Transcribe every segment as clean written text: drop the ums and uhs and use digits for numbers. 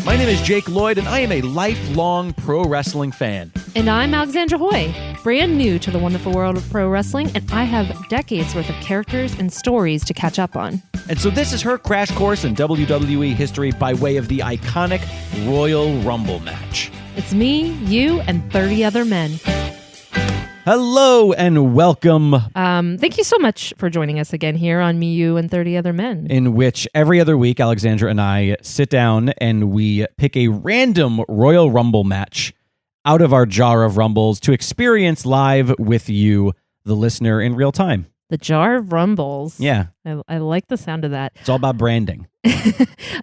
My name is Jake Lloyd, and I am a lifelong pro wrestling fan. And I'm Alexandra Hoy, brand new to the wonderful world of pro wrestling, and I have decades worth of characters and stories to catch up on. And so this is her crash course in WWE history by way of the iconic Royal Rumble match. It's me, you, and 30 other men. Hello and welcome. Thank you so much for joining us again here on Me, You, and 30 Other Men. In which every other week, Alexandra and I sit down and we pick a random Royal Rumble match out of our jar of rumbles to experience live with you, the listener, in real time. The jar of rumbles. Yeah. I like the sound of that. It's all about branding.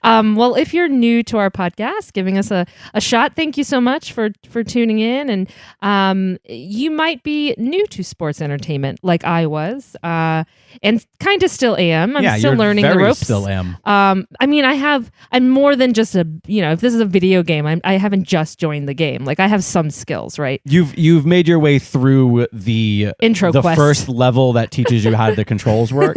Well, if you're new to our podcast, giving us a shot, thank you so much for tuning in. And you might be new to sports entertainment like I was, and kind of still am. I'm still learning the ropes. Still am. I mean, I'm more than just if this is a video game, I haven't just joined the game. Like I have some skills, right? You've made your way through the quest. First level that teaches you how the controls work.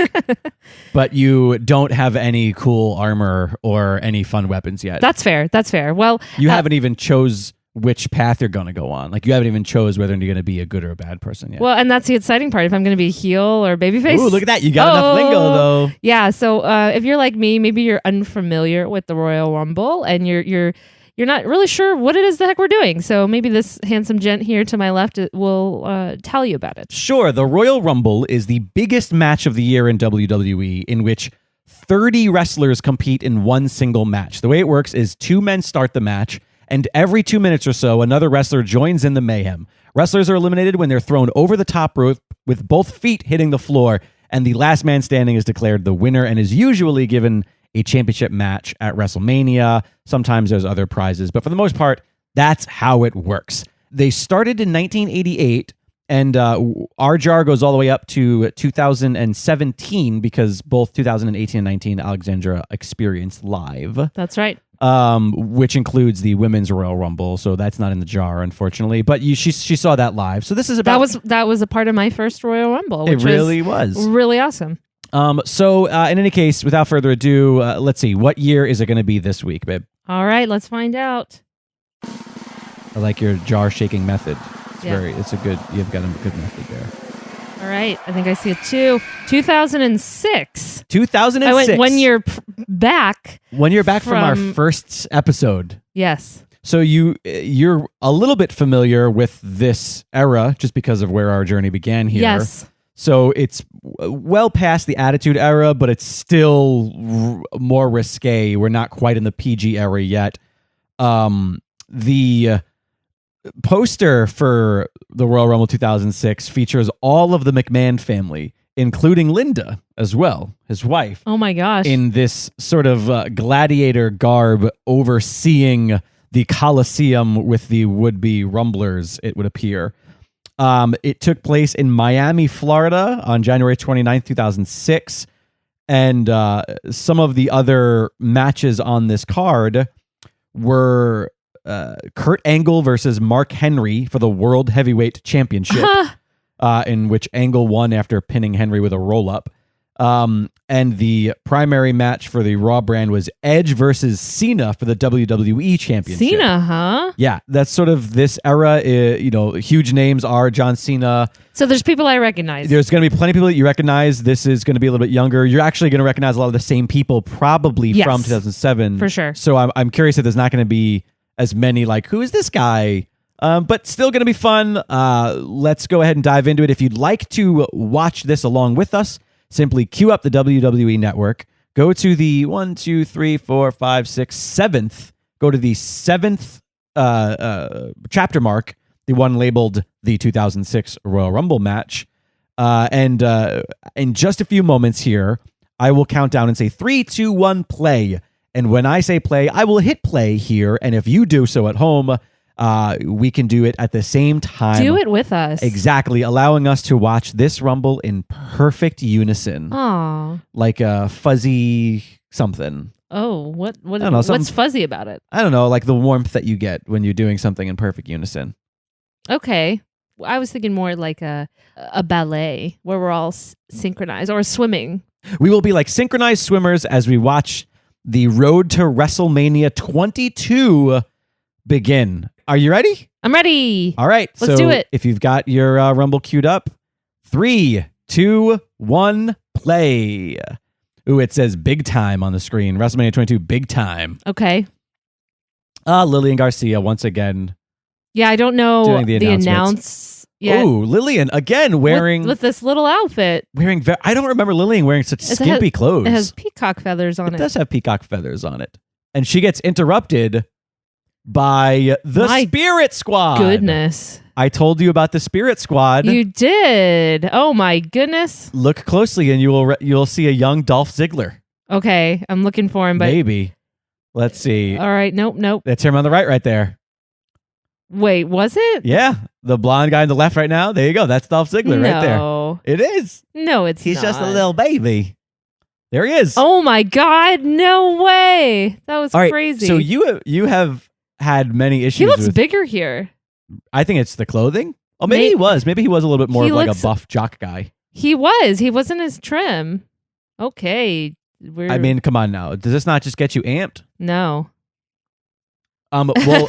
But you don't have any cool armor or any fun weapons yet. That's fair. Well, you haven't even chose which path you're going to go on. Like you haven't even chose whether you're going to be a good or a bad person yet. Well, and that's the exciting part. If I'm going to be heel or babyface. Ooh, look at that. You got enough lingo though. Yeah. So if you're like me, maybe you're unfamiliar with the Royal Rumble and you're not really sure what it is the heck we're doing. So maybe this handsome gent here to my left will tell you about it. Sure. The Royal Rumble is the biggest match of the year in WWE, in which 30 wrestlers compete in one single match. The way it works is 2 men start the match, and every 2 minutes or so, another wrestler joins in the mayhem. Wrestlers are eliminated when they're thrown over the top rope with both feet hitting the floor, and the last man standing is declared the winner and is usually given a championship match at Wrestlemania. Sometimes there's other prizes, but for the most part, that's how it works. They started in 1988, and our jar goes all the way up to 2017 because both 2018 and 19 Alexandra experienced live. That's right. Which includes the Women's Royal Rumble, so that's not in the jar, unfortunately. But she saw that live. So this is about... That was a part of my first Royal Rumble, which it really was. Really awesome. So in any case, without further ado, let's see. What year is it going to be this week, babe? All right, let's find out. I like your jar shaking method. You've got a good method there. All right, I think I see it too. 2006. 2006. I went 1 year back. 1 year back from our first episode. Yes. So you're a little bit familiar with this era just because of where our journey began here. Yes. So it's well past the Attitude Era, but it's still more risque. We're not quite in the PG era yet. The poster for the Royal Rumble 2006 features all of the McMahon family, including Linda as well, his wife. Oh my gosh. In this sort of gladiator garb overseeing the Coliseum with the would-be Rumblers, it would appear. It took place in Miami, Florida on January 29th, 2006. And some of the other matches on this card were Kurt Angle versus Mark Henry for the World Heavyweight Championship, in which Angle won after pinning Henry with a roll-up. And the primary match for the Raw brand was Edge versus Cena for the WWE Championship. Cena, huh? Yeah, that's sort of this era. Huge names are John Cena. So there's people I recognize. There's going to be plenty of people that you recognize. This is going to be a little bit younger. You're actually going to recognize a lot of the same people probably from 2007. For sure. So I'm curious if there's not going to be as many like, who is this guy? But still going to be fun. Let's go ahead and dive into it. If you'd like to watch this along with us, simply queue up the WWE Network. Go to the 7th. Go to the 7th chapter mark, the one labeled the 2006 Royal Rumble match. And in just a few moments here, I will count down and say 3, 2, 1, play. And when I say play, I will hit play here. And if you do so at home, we can do it at the same time. Do it with us. Exactly, allowing us to watch this Rumble in perfect unison. Aww. Like a fuzzy something. Oh, I don't know, what's fuzzy about it? I don't know, like the warmth that you get when you're doing something in perfect unison. Okay. I was thinking more like a ballet where we're all synchronized, or swimming. We will be like synchronized swimmers as we watch the road to WrestleMania 22 begin. Are you ready? I'm ready. All right. Let's do it. If you've got your Rumble queued up, 3, 2, 1, play. Ooh, it says big time on the screen. WrestleMania 22, big time. Okay. Lillian Garcia once again. Yeah, I don't know doing the announce yet. Ooh, Lillian again wearing with this little outfit. I don't remember Lillian wearing such skimpy clothes. It has peacock feathers on it. It does have peacock feathers on it. And she gets interrupted by the Spirit Squad. Goodness. I told you about the Spirit Squad. You did. Oh my goodness. Look closely and you'll see a young Dolph Ziggler. Okay, I'm looking for him, but maybe. Let's see. All right, nope. That's him on the right there. Wait, was it? Yeah, the blonde guy on the left right now. There you go. That's Dolph Ziggler right there. No. It is. No, it's He's not. just a little baby. There he is. Oh my God, no way. That was crazy. So you have had many issues. He looks bigger here. I think it's the clothing. Oh, maybe he was. Maybe he was a little bit more of like a buff jock guy. He wasn't as trim. Okay. I mean, come on now. Does this not just get you amped? No. Well,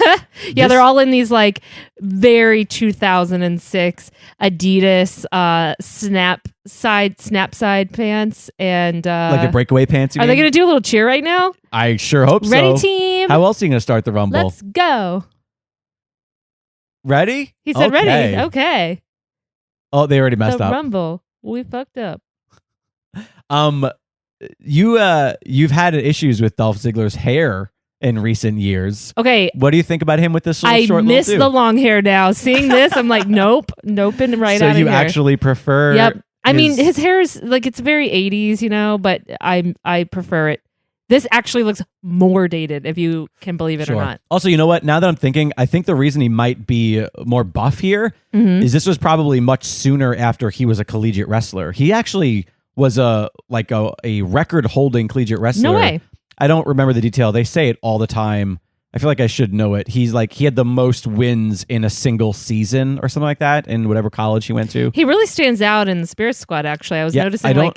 yeah, they're all in these like very 2006 Adidas snap side pants and like the breakaway pants. Are they going to do a little cheer right now? I sure hope so. Ready, team? How else are you going to start the Rumble? Let's go. Ready? He said ready. Okay. Oh, they already messed up. Rumble. We fucked up. You've had issues with Dolph Ziggler's hair in recent years. Okay. What do you think about him with this short little miss dude? the long hair now. Seeing this, I'm like, nope, and right out of here. So you actually prefer... Yep. I mean, his hair is like, it's very 80s, but I prefer it. This actually looks more dated, if you can believe it or not. Also, you know what? Now that I'm thinking, I think the reason he might be more buff here is this was probably much sooner after he was a collegiate wrestler. He actually was a record-holding collegiate wrestler. No way. I don't remember the detail. They say it all the time. I feel like I should know it. He had the most wins in a single season or something like that in whatever college he went to. He really stands out in the Spirit Squad, actually. I was noticing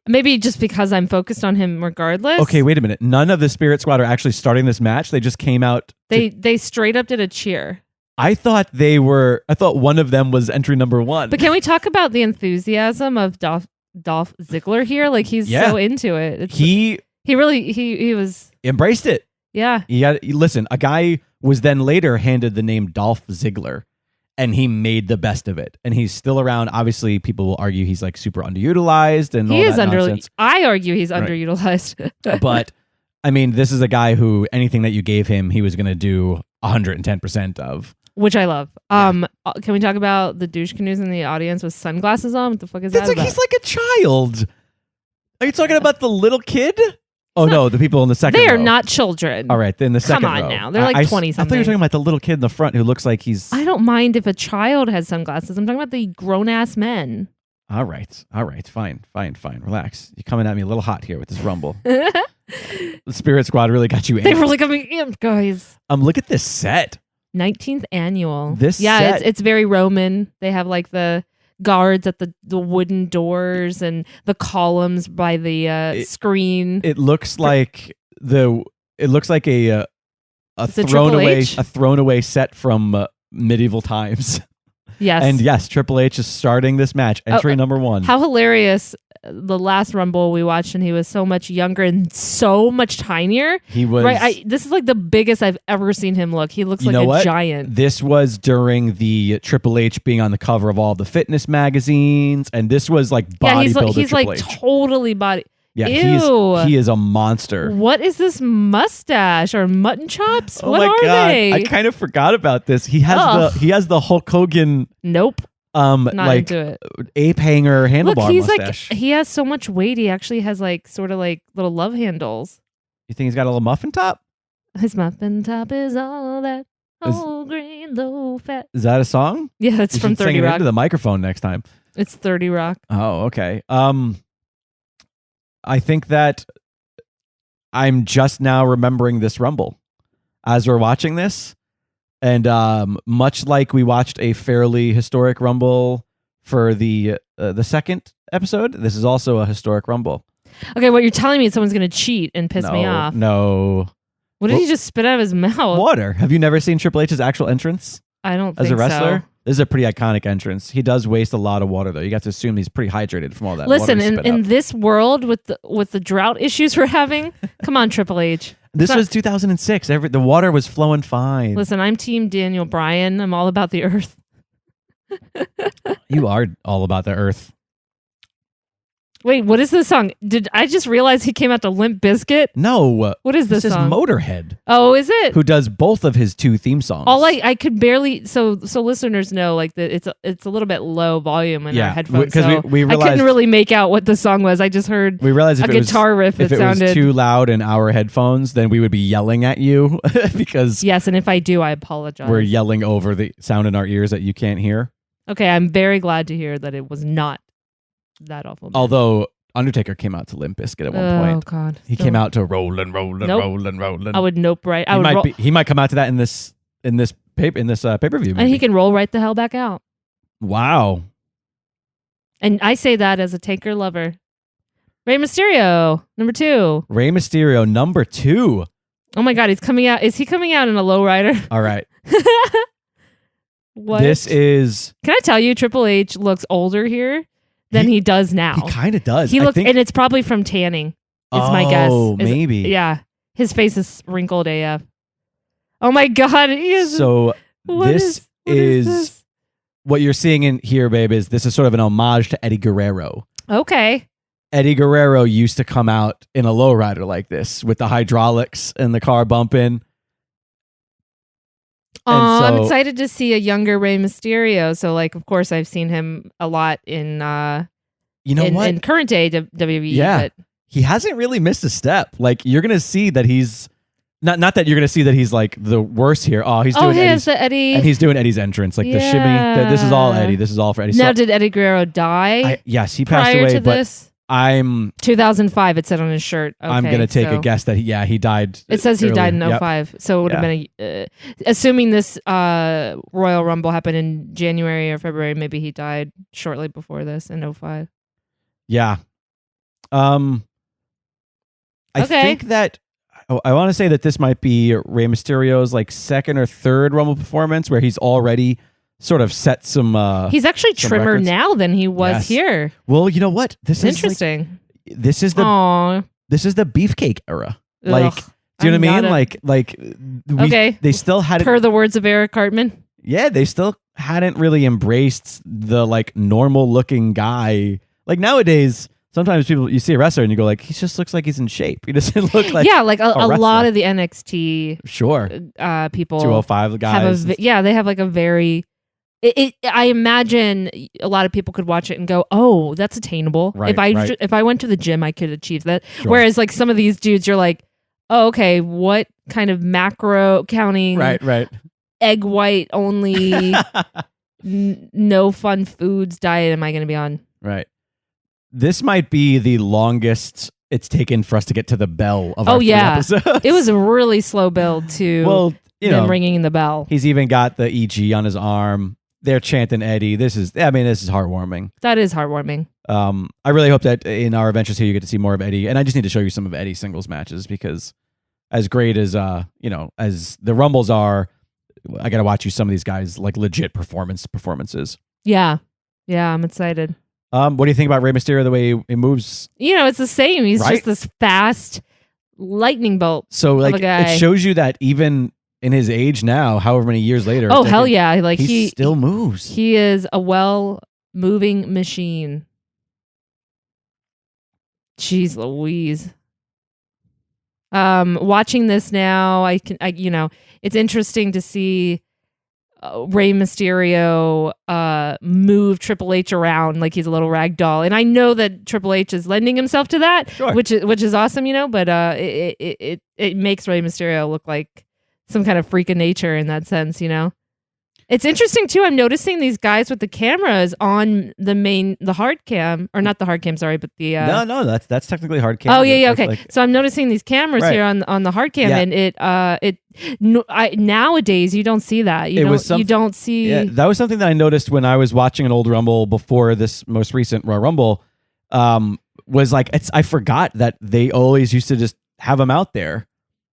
maybe just because I'm focused on him regardless. Okay, wait a minute. None of the Spirit Squad are actually starting this match. They just came out. They straight up did a cheer. I thought one of them was entry number 1. But can we talk about the enthusiasm of Dolph Ziggler here? Like he's so into it. He was embraced it. Yeah. Listen, a guy was then later handed the name Dolph Ziggler, and he made the best of it. And he's still around. Obviously, people will argue he's like super underutilized and all that nonsense. I argue he's underutilized. But I mean, this is a guy who anything that you gave him, he was going to do 110% of. Which I love. Can we talk about the douche canoes in the audience with sunglasses on? What the fuck is that about? He's like a child. Are you talking about the little kid? Oh, no, the people in the second row. They are not children. All right, then the second row. Come on now. They're like 20-something. I thought you were talking about the little kid in the front who looks like he's... I don't mind if a child has sunglasses. I'm talking about the grown-ass men. All right. Fine. Relax. You're coming at me a little hot here with this Rumble. The Spirit Squad really got you in. They really got me amped, guys. Look at this set. 19th annual. Set. It's very Roman. They have like the guards at the wooden doors and the columns by the screen. It looks like a thrown away set from medieval times. Yes. And yes, Triple H is starting this match. Entry number 1. How hilarious. The last Rumble we watched, and he was so much younger and so much tinier. He was this is like the biggest I've ever seen him look. He looks like a giant. This was during the Triple H being on the cover of all the fitness magazines, and this was like bodybuilder. He's Triple like H. Totally body. Yeah, Ew. he is a monster. What is this mustache or mutton chops? Oh what my are God. they? I kind of forgot about this. He has the Hulk Hogan. Nope. Not like into it. Ape hanger handlebar mustache. He has so much weight. He actually has like sort of like little love handles. You think he's got a little muffin top? His muffin top is all that whole grain, low fat. Is that a song? Yeah, it's from 30 sing it Rock. into the microphone next time. It's 30 Rock. Oh, okay. I think that I'm just now remembering this Rumble as we're watching this. And much like we watched a fairly historic Rumble for the second episode, this is also a historic Rumble. Okay, what you're telling me is someone's going to cheat and piss me off. No. What did he just spit out of his mouth? Water. Have you never seen Triple H's actual entrance I don't think as a wrestler? so. This is a pretty iconic entrance. He does waste a lot of water, though. You got to assume he's pretty hydrated from all that Listen, water he spit in out. this world with the drought issues we're having, come on, Triple H. This was 2006. The water was flowing fine. Listen, I'm Team Daniel Bryan. I'm all about the earth. You are all about the earth. Wait, what is this song? Did I just realize he came out to Limp Bizkit? No. What is this song? This is Motorhead. Oh, is it? Who does both of his 2 theme songs. All I could barely so listeners know like that it's a little bit low volume in our headphones. Because we realized I couldn't really make out what the song was. I just heard we realized a guitar riff that sounded was too loud in our headphones, then we would be yelling at you because yes, and if I do, I apologize. we're yelling over the sound in our ears that you can't hear. Okay, I'm very glad to hear that it was not that awful. Man. Although Undertaker came out to Limp Bizkit at one point. Oh God, He came out to Rollin', Rollin', Nope. Rollin', Rollin'. I would nope right. He might come out to that in this pay-per-view movie. And he can roll right the hell back out. Wow. And I say that as a Taker lover. Rey Mysterio, number 2. Rey Mysterio, number 2. Oh my God, he's coming out. Is he coming out in a lowrider? All right. What? This is... Can I tell you, Triple H looks older here than he does now. He kind of does. He looks, and it's probably from tanning. Is my guess. Oh, maybe. Yeah, his face is wrinkled AF. Oh my God, he is. So what this is this? what you're seeing in here, babe. This is sort of an homage to Eddie Guerrero. Okay. Eddie Guerrero used to come out in a lowrider like this with the hydraulics and the car bumping. I'm excited to see a younger Rey Mysterio. So, like, of course, I've seen him a lot in in current day WWE. Yeah, but he hasn't really missed a step. Like, you're gonna see that he's not that you're gonna see that he's like the worst here. Oh, he's doing Eddie, and he's doing Eddie's entrance, like the shimmy. This is all Eddie. This is all for Eddie. Now, did Eddie Guerrero die? Yes, he passed prior away. to but this? I'm 2005. It said on his shirt. Okay, I'm gonna take a guess that he died. It says he died in earlier. 05. So it would have been assuming this Royal Rumble happened in January or February. Maybe he died shortly before this in 05. Yeah. I think that I want to say that this might be Rey Mysterio's like second or third Rumble performance where he's already sort of set some. He's actually trimmer records. now than he was here. Well, you know what? This is interesting. This is the beefcake era. Like, do you know what I mean? Okay. They still hadn't. Per the words of Eric Cartman. Yeah, they still hadn't really embraced the like normal looking guy. Like nowadays, sometimes you see a wrestler and you go like, he just looks like he's in shape. He doesn't look like like a lot of the NXT people 205 guys. They have like a very. I imagine a lot of people could watch it and go, "Oh, that's attainable." Right, if I went to the gym, I could achieve that. Sure. Whereas, like some of these dudes, you're like, "Oh, okay, what kind of macro counting? Right. Egg white only, no fun foods diet am I going to be on?" Right. This might be the longest it's taken for us to get to the bell of our 3 episodes. It was a really slow build to them ringing the bell. He's even got the EG on his arm. They're chanting Eddie. This is heartwarming. That is heartwarming. I really hope that in our adventures here you get to see more of Eddie, and I just need to show you some of Eddie's singles matches because, as great as as the Rumbles are, I got to watch you some of these guys like legit performances. Yeah, I'm excited. What do you think about Rey Mysterio? The way he moves? It's the same. He's just this fast lightning bolt. So like of a guy. It shows you that even in his age now, however many years later. Oh hell yeah! Like he still moves. He is a well-moving machine. Jeez Louise. Watching this now, it's interesting to see Rey Mysterio move Triple H around like he's a little rag doll, and I know that Triple H is lending himself to that, sure. which is awesome, but it makes Rey Mysterio look like some kind of freak of nature in that sense, It's interesting too. I'm noticing these guys with the cameras on the hard cam, or not the hard cam, sorry, but the no, that's technically hard cam. Oh yeah, okay. So I'm noticing these cameras here on the hard cam, and nowadays you don't see that. You don't see. Yeah, that was something that I noticed when I was watching an old Rumble before this most recent Royal Rumble. was like, I forgot that they always used to just have him out there.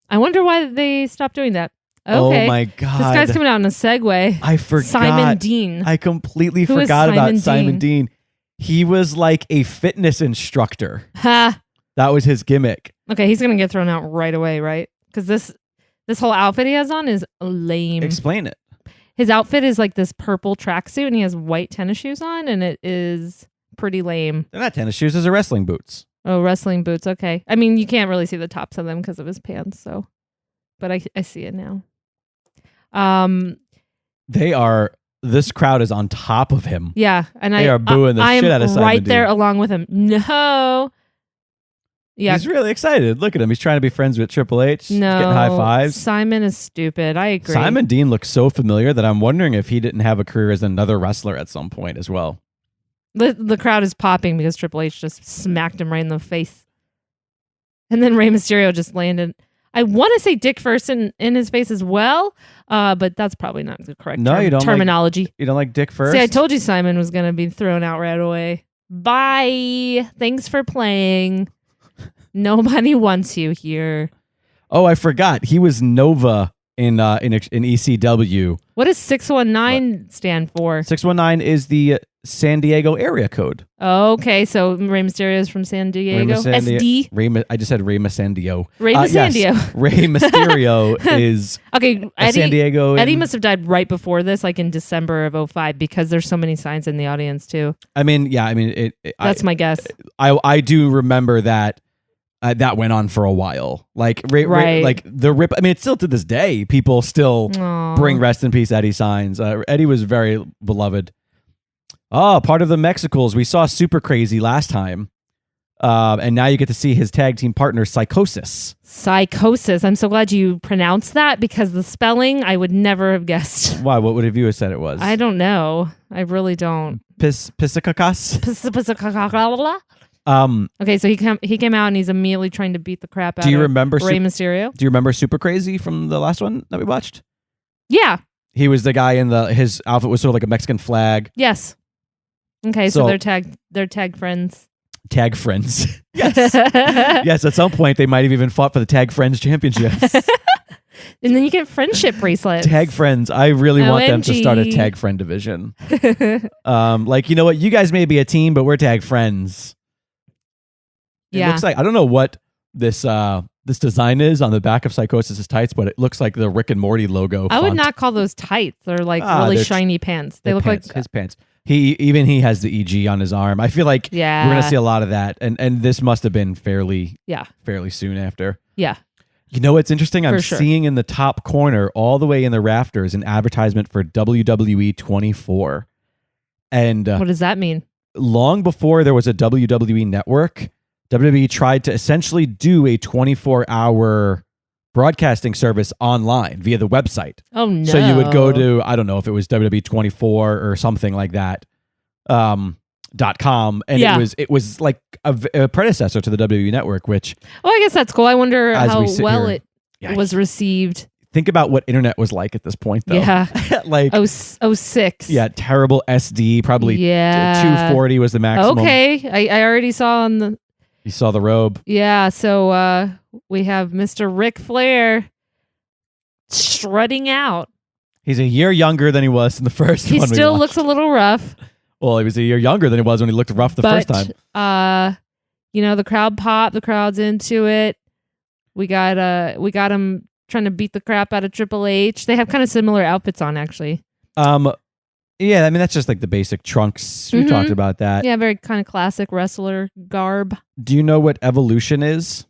I wonder why they stopped doing that. Oh Okay. my God. This guy's coming out in a Segway. I forgot. Simon Dean. I completely Who is forgot about Simon Simon Dean? Dean. He was like a fitness instructor. Ha. That was his gimmick. Okay, he's gonna get thrown out right away, right? Because this whole outfit he has on is lame. Explain it. His outfit is like this purple tracksuit, and he has white tennis shoes on, and it is pretty lame. They're not tennis shoes. Those are wrestling boots. Oh, wrestling boots. Okay. I mean, you can't really see the tops of them because of his pants. So, but I see it now. They are. This crowd is on top of him. Yeah, and They are booing the shit out of Simon right there Dean. along with him. No. Yeah. He's really excited. Look at him. He's trying to be friends with Triple H. He's No. getting high fives. Simon is stupid. I agree. Simon Dean looks so familiar that I'm wondering if he didn't have a career as another wrestler at some point as well. The crowd is popping because Triple H just smacked him right in the face. And then Rey Mysterio just landed. I want to say dick first in his face as well, but that's probably not the correct You don't terminology. You don't like Dick first? See, I told you Simon was going to be thrown out right away. Bye. Thanks for playing. Nobody wants you here. Oh, I forgot. He was Nova in ECW. What does 619 stand for? 619 is the San Diego area code. Okay, so Rey Mysterio is from San Diego. SD. I just said Rey Mysterio. Rey Mysterio. Yes, Rey Mysterio is okay. San Diego. Eddie must have died right before this, like in December of 2005, because there's so many signs in the audience too. I mean, That's my guess. I do remember that. That went on for a while. Like, like the rip. I mean, it's still to this day, people still bring rest in peace Eddie signs. Eddie was very beloved. Oh, part of the Mexicals. We saw Super Crazy last time. And now you get to see his tag team partner, Psychosis. Psychosis. I'm so glad you pronounced that because the spelling, I would never have guessed. Why? What would have you said it was? I don't know. I really don't. Pisikakas? Okay, so he came out and he's immediately trying to beat the crap out of Rey Mysterio. Do you remember Super Crazy from the last one that we watched? Yeah. He was the guy his outfit was sort of like a Mexican flag. Yes. Okay, so they're tag friends. Tag friends. Yes. Yes, at some point they might have even fought for the Tag Friends Championships. And then you get friendship bracelets. Tag friends. I really want them to start a tag friend division. Like, you know what? You guys may be a team, but we're tag friends. It looks like, I don't know what this design is on the back of Psychosis' tights, but it looks like the Rick and Morty logo. I would not call those tights. They're like really shiny pants. They look like his pants. He has the EG on his arm. I feel like we're gonna see a lot of that, and this must have been fairly soon after. Yeah. You know what's interesting? I'm seeing in the top corner, all the way in the rafters, an advertisement for WWE 24. And what does that mean? Long before there was a WWE network, WWE tried to essentially do a 24-hour broadcasting service online via the website. Oh, no. So you would go to, I don't know if it was WWE 24 or something like that, .com, and it was like a predecessor to the WWE network, which... Oh, I guess that's cool. I wonder how well here, it was received. Think about what internet was like at this point, though. Yeah. Like... 06. Yeah, terrible SD, probably 240 was the maximum. Okay, I already saw on the... You saw the robe. Yeah, so we have Mr. Ric Flair strutting out. He's a year younger than he was in the first one. He still looks a little rough. Well, he was a year younger than he was when he looked rough the first time. The crowd popped. The crowd's into it. We got him trying to beat the crap out of Triple H. They have kind of similar outfits on, actually. Yeah, I mean, that's just like the basic trunks. We talked about that. Yeah, very kind of classic wrestler garb. Do you know what Evolution is?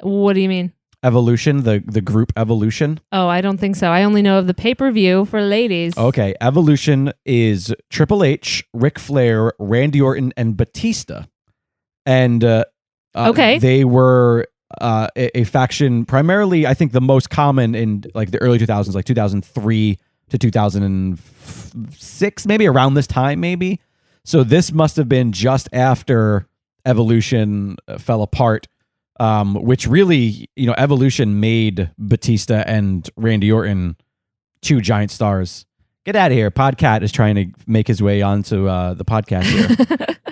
What do you mean? Evolution, the group Evolution? Oh, I don't think so. I only know of the pay-per-view for ladies. Okay, Evolution is Triple H, Ric Flair, Randy Orton, and Batista. And they were a faction, primarily, I think the most common in like the early 2000s, like 2003 to 2006, maybe around this time, maybe. So this must have been just after Evolution fell apart, which really, Evolution made Batista and Randy Orton two giant stars. Get out of here. Podcat is trying to make his way onto the podcast here.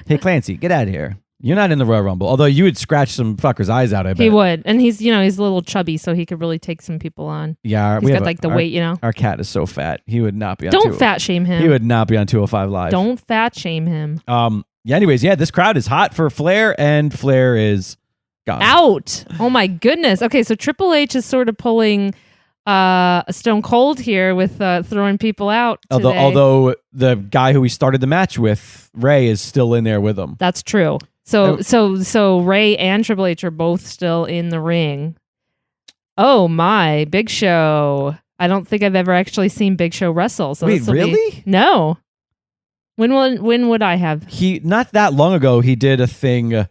Hey, Clancy, get out of here. You're not in the Royal Rumble, although you would scratch some fuckers' eyes out. I bet He would, and he's a little chubby, so he could really take some people on. Yeah, He's got like the weight, Our cat is so fat. He would not be on. Don't fat shame him. He would not be on 205 Live. Don't fat shame him. Yeah. Anyways, this crowd is hot for Flair, and Flair is gone. Out. Oh my goodness. Okay, so Triple H is sort of pulling Stone Cold here with throwing people out. Although the guy who he started the match with, Ray, is still in there with him. That's true. So Ray and Triple H are both still in the ring. Oh my, Big Show. I don't think I've ever actually seen Big Show wrestle. So wait, really? No. When would I have? He not that long ago he did a thing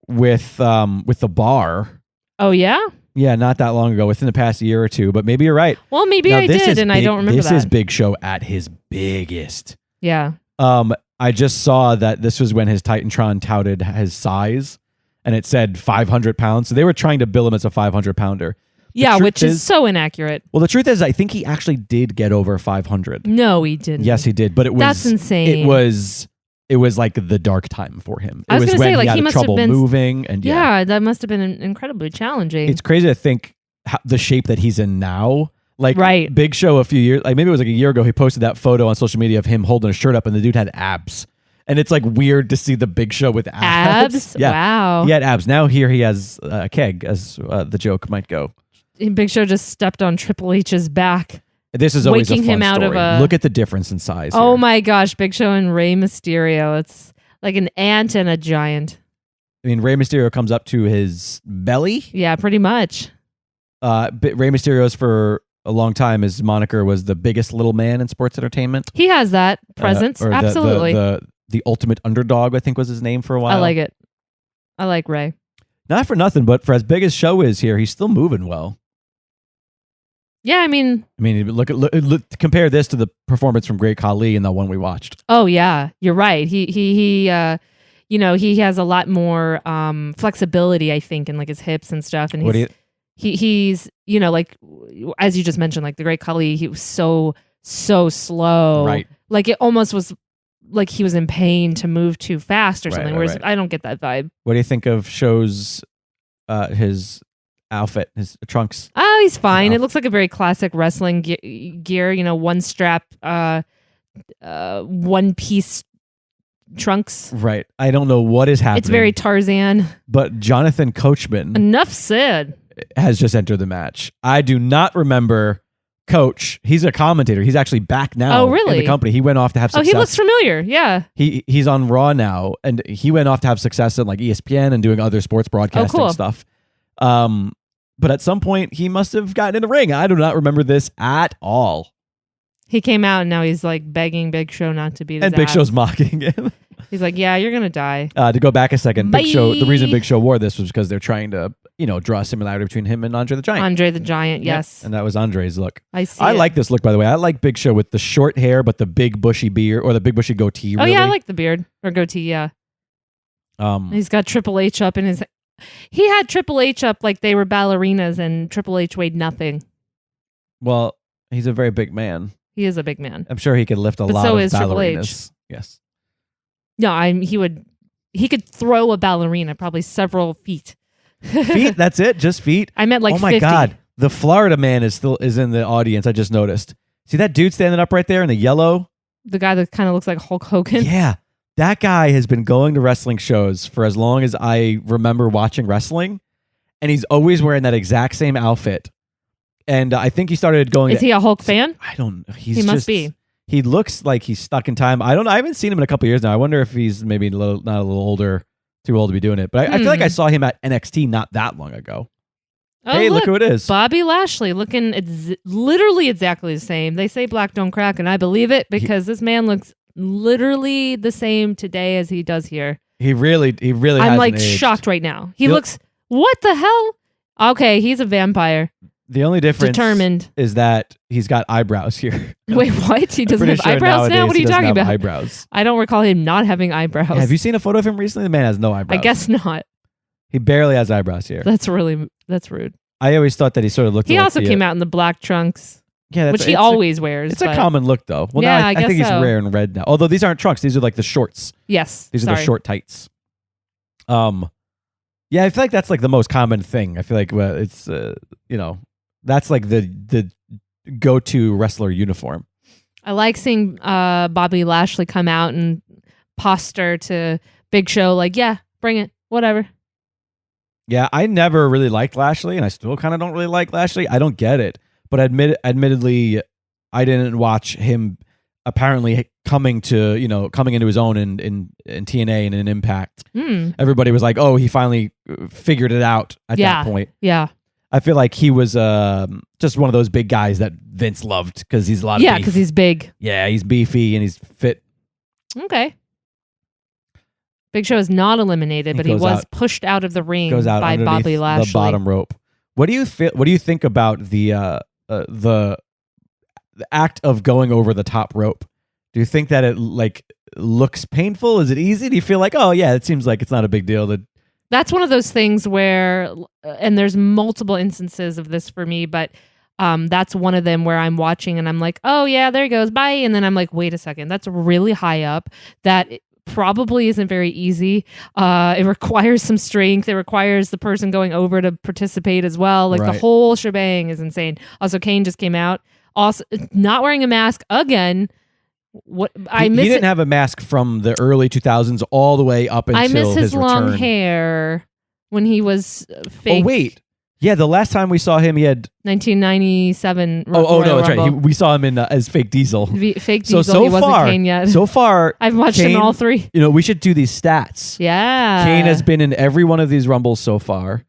with the Bar. Oh yeah? Yeah, not that long ago, within the past year or two, but maybe you're right. Well, maybe I did and I don't remember that. This is Big Show at his biggest. Yeah. I just saw that this was when his Titantron touted his size, and it said 500 pounds. So they were trying to bill him as a 500-pounder. Yeah, which is so inaccurate. Well, the truth is, I think he actually did get over 500. No, he didn't. Yes, he did. But it was that's insane. It was like the dark time for him. I was going to say, like, he must trouble have been moving, and yeah, that must have been incredibly challenging. It's crazy to think the shape that he's in now. Like right. Big Show a few years, like maybe it was like a year ago, he posted that photo on social media of him holding a shirt up, and the dude had abs. And it's like weird to see the Big Show with abs. Yeah. Wow. He had abs. Now here he has a keg, as the joke might go. Big Show just stepped on Triple H's back. This is always waking a fun him out story. of a... Look at the difference in size. Oh here. my gosh, Big Show and Rey Mysterio. It's like an ant and a giant. I mean, Rey Mysterio comes up to his belly. Yeah, pretty much. Rey Mysterio's for a long time, his moniker was the biggest little man in sports entertainment. He has that presence. Or absolutely. The ultimate underdog, I think, was his name for a while. I like it. I like Ray. Not for nothing, but for as big as Show is here, he's still moving well. Yeah, I mean, look, compare this to the performance from Great Khali in the one we watched. Oh yeah, you're right. He has a lot more flexibility, I think, in like his hips and stuff. And he's like, as you just mentioned, like the Great Khali, he was so slow. Right. Like it almost was like he was in pain to move too fast or something. Whereas I don't get that vibe. What do you think of Show's his outfit, his trunks? Oh, he's fine. It looks like a very classic wrestling gear. One strap, one piece trunks. Right. I don't know what is happening. It's very Tarzan. But Jonathan Coachman. Enough said. Has just entered the match. I do not remember Coach. He's a commentator. He's actually back now. Oh, really? In the company. He went off to have success. Oh, he looks familiar. Yeah. He's on Raw now, and he went off to have success at like ESPN and doing other sports broadcasting stuff. But at some point, he must have gotten in the ring. I do not remember this at all. He came out and now he's like begging Big Show not to beat his And Big ass. Show's mocking him. He's like, yeah, you're going to die. To go back a second, Bye. Big Show. The reason Big Show wore this was because they're trying to, draw a similarity between him and Andre the Giant. Andre the Giant, yes. Yep. And that was Andre's look. I like this look, by the way. I like Big Show with the short hair, but the big bushy beard or the big bushy goatee. Oh, yeah, I like the beard or goatee, yeah. He's got Triple H up in his... He had Triple H up like they were ballerinas and Triple H weighed nothing. Well, he's a very big man. He is a big man. I'm sure he could lift a lot so of is Triple H. ballerinas. Yes. No, he could throw a ballerina probably several feet. Feet? That's it? Just feet? I meant like 50. Oh my God. The Florida man is in the audience. I just noticed. See that dude standing up right there in the yellow? The guy that kind of looks like Hulk Hogan? Yeah. That guy has been going to wrestling shows for as long as I remember watching wrestling. And he's always wearing that exact same outfit. And I think he started going... Is he a Hulk fan? I don't know. He must be. He looks like he's stuck in time. I don't know. I haven't seen him in a couple of years now. I wonder if he's maybe not a little older, too old to be doing it. But I feel like I saw him at NXT not that long ago. Oh, hey, look who it is. Bobby Lashley looking literally exactly the same. They say black don't crack, and I believe it because this man looks literally the same today as he does here. He really I'm like aged. shocked right now. He looks, what the hell? Okay, he's a vampire. The only difference is that he's got eyebrows here. Wait, what? He doesn't have eyebrows now? What are you talking about? Eyebrows. I don't recall him not having eyebrows. Yeah, have you seen a photo of him recently? The man has no eyebrows. I guess not. He barely has eyebrows here. That's rude. I always thought that he sort of looked. He also came out in the black trunks. Yeah, which he always wears. It's a common look, though. Well, yeah, now I guess think he's wearing red now. Although these aren't trunks; these are like the shorts. Yes, these are the short tights. Yeah, I feel like that's like the most common thing. I feel like it's that's like the go-to wrestler uniform. I like seeing Bobby Lashley come out and posture to Big Show like, yeah, bring it, whatever. Yeah, I never really liked Lashley, and I still kind of don't really like Lashley. I don't get it, but admittedly, I didn't watch him apparently coming into his own in TNA and in Impact. Everybody was like, "Oh, he finally figured it out at that point." Yeah, I feel like he was just one of those big guys that Vince loved because he's a lot of beef. because he's big. Yeah, he's beefy and he's fit. Okay. Big Show is not eliminated, but he was pushed out of the ring by Bobby Lashley. The bottom rope. What do you think about the act of going over the top rope? Do you think that it like looks painful? Is it easy? Do you feel like, oh yeah, it seems like it's not a big deal? That's one of those things where, and there's multiple instances of this for me, but that's one of them where I'm watching and I'm like, oh yeah, there he goes, bye. And then I'm like, wait a second, that's really high up. That probably isn't very easy. It requires some strength. It requires the person going over to participate as well. Like the whole shebang is insane. Also, Kane just came out, also not wearing a mask again. He didn't have a mask from the early 2000s all the way up until his return. I miss his long hair when he was fake. Oh wait, yeah, the last time we saw him, he had 1997. Oh no, that's right. We saw him in as Fake Diesel. Fake Diesel. So he wasn't Kane yet. So far, I've watched him all three. We should do these stats. Yeah, Kane has been in every one of these Rumbles so far.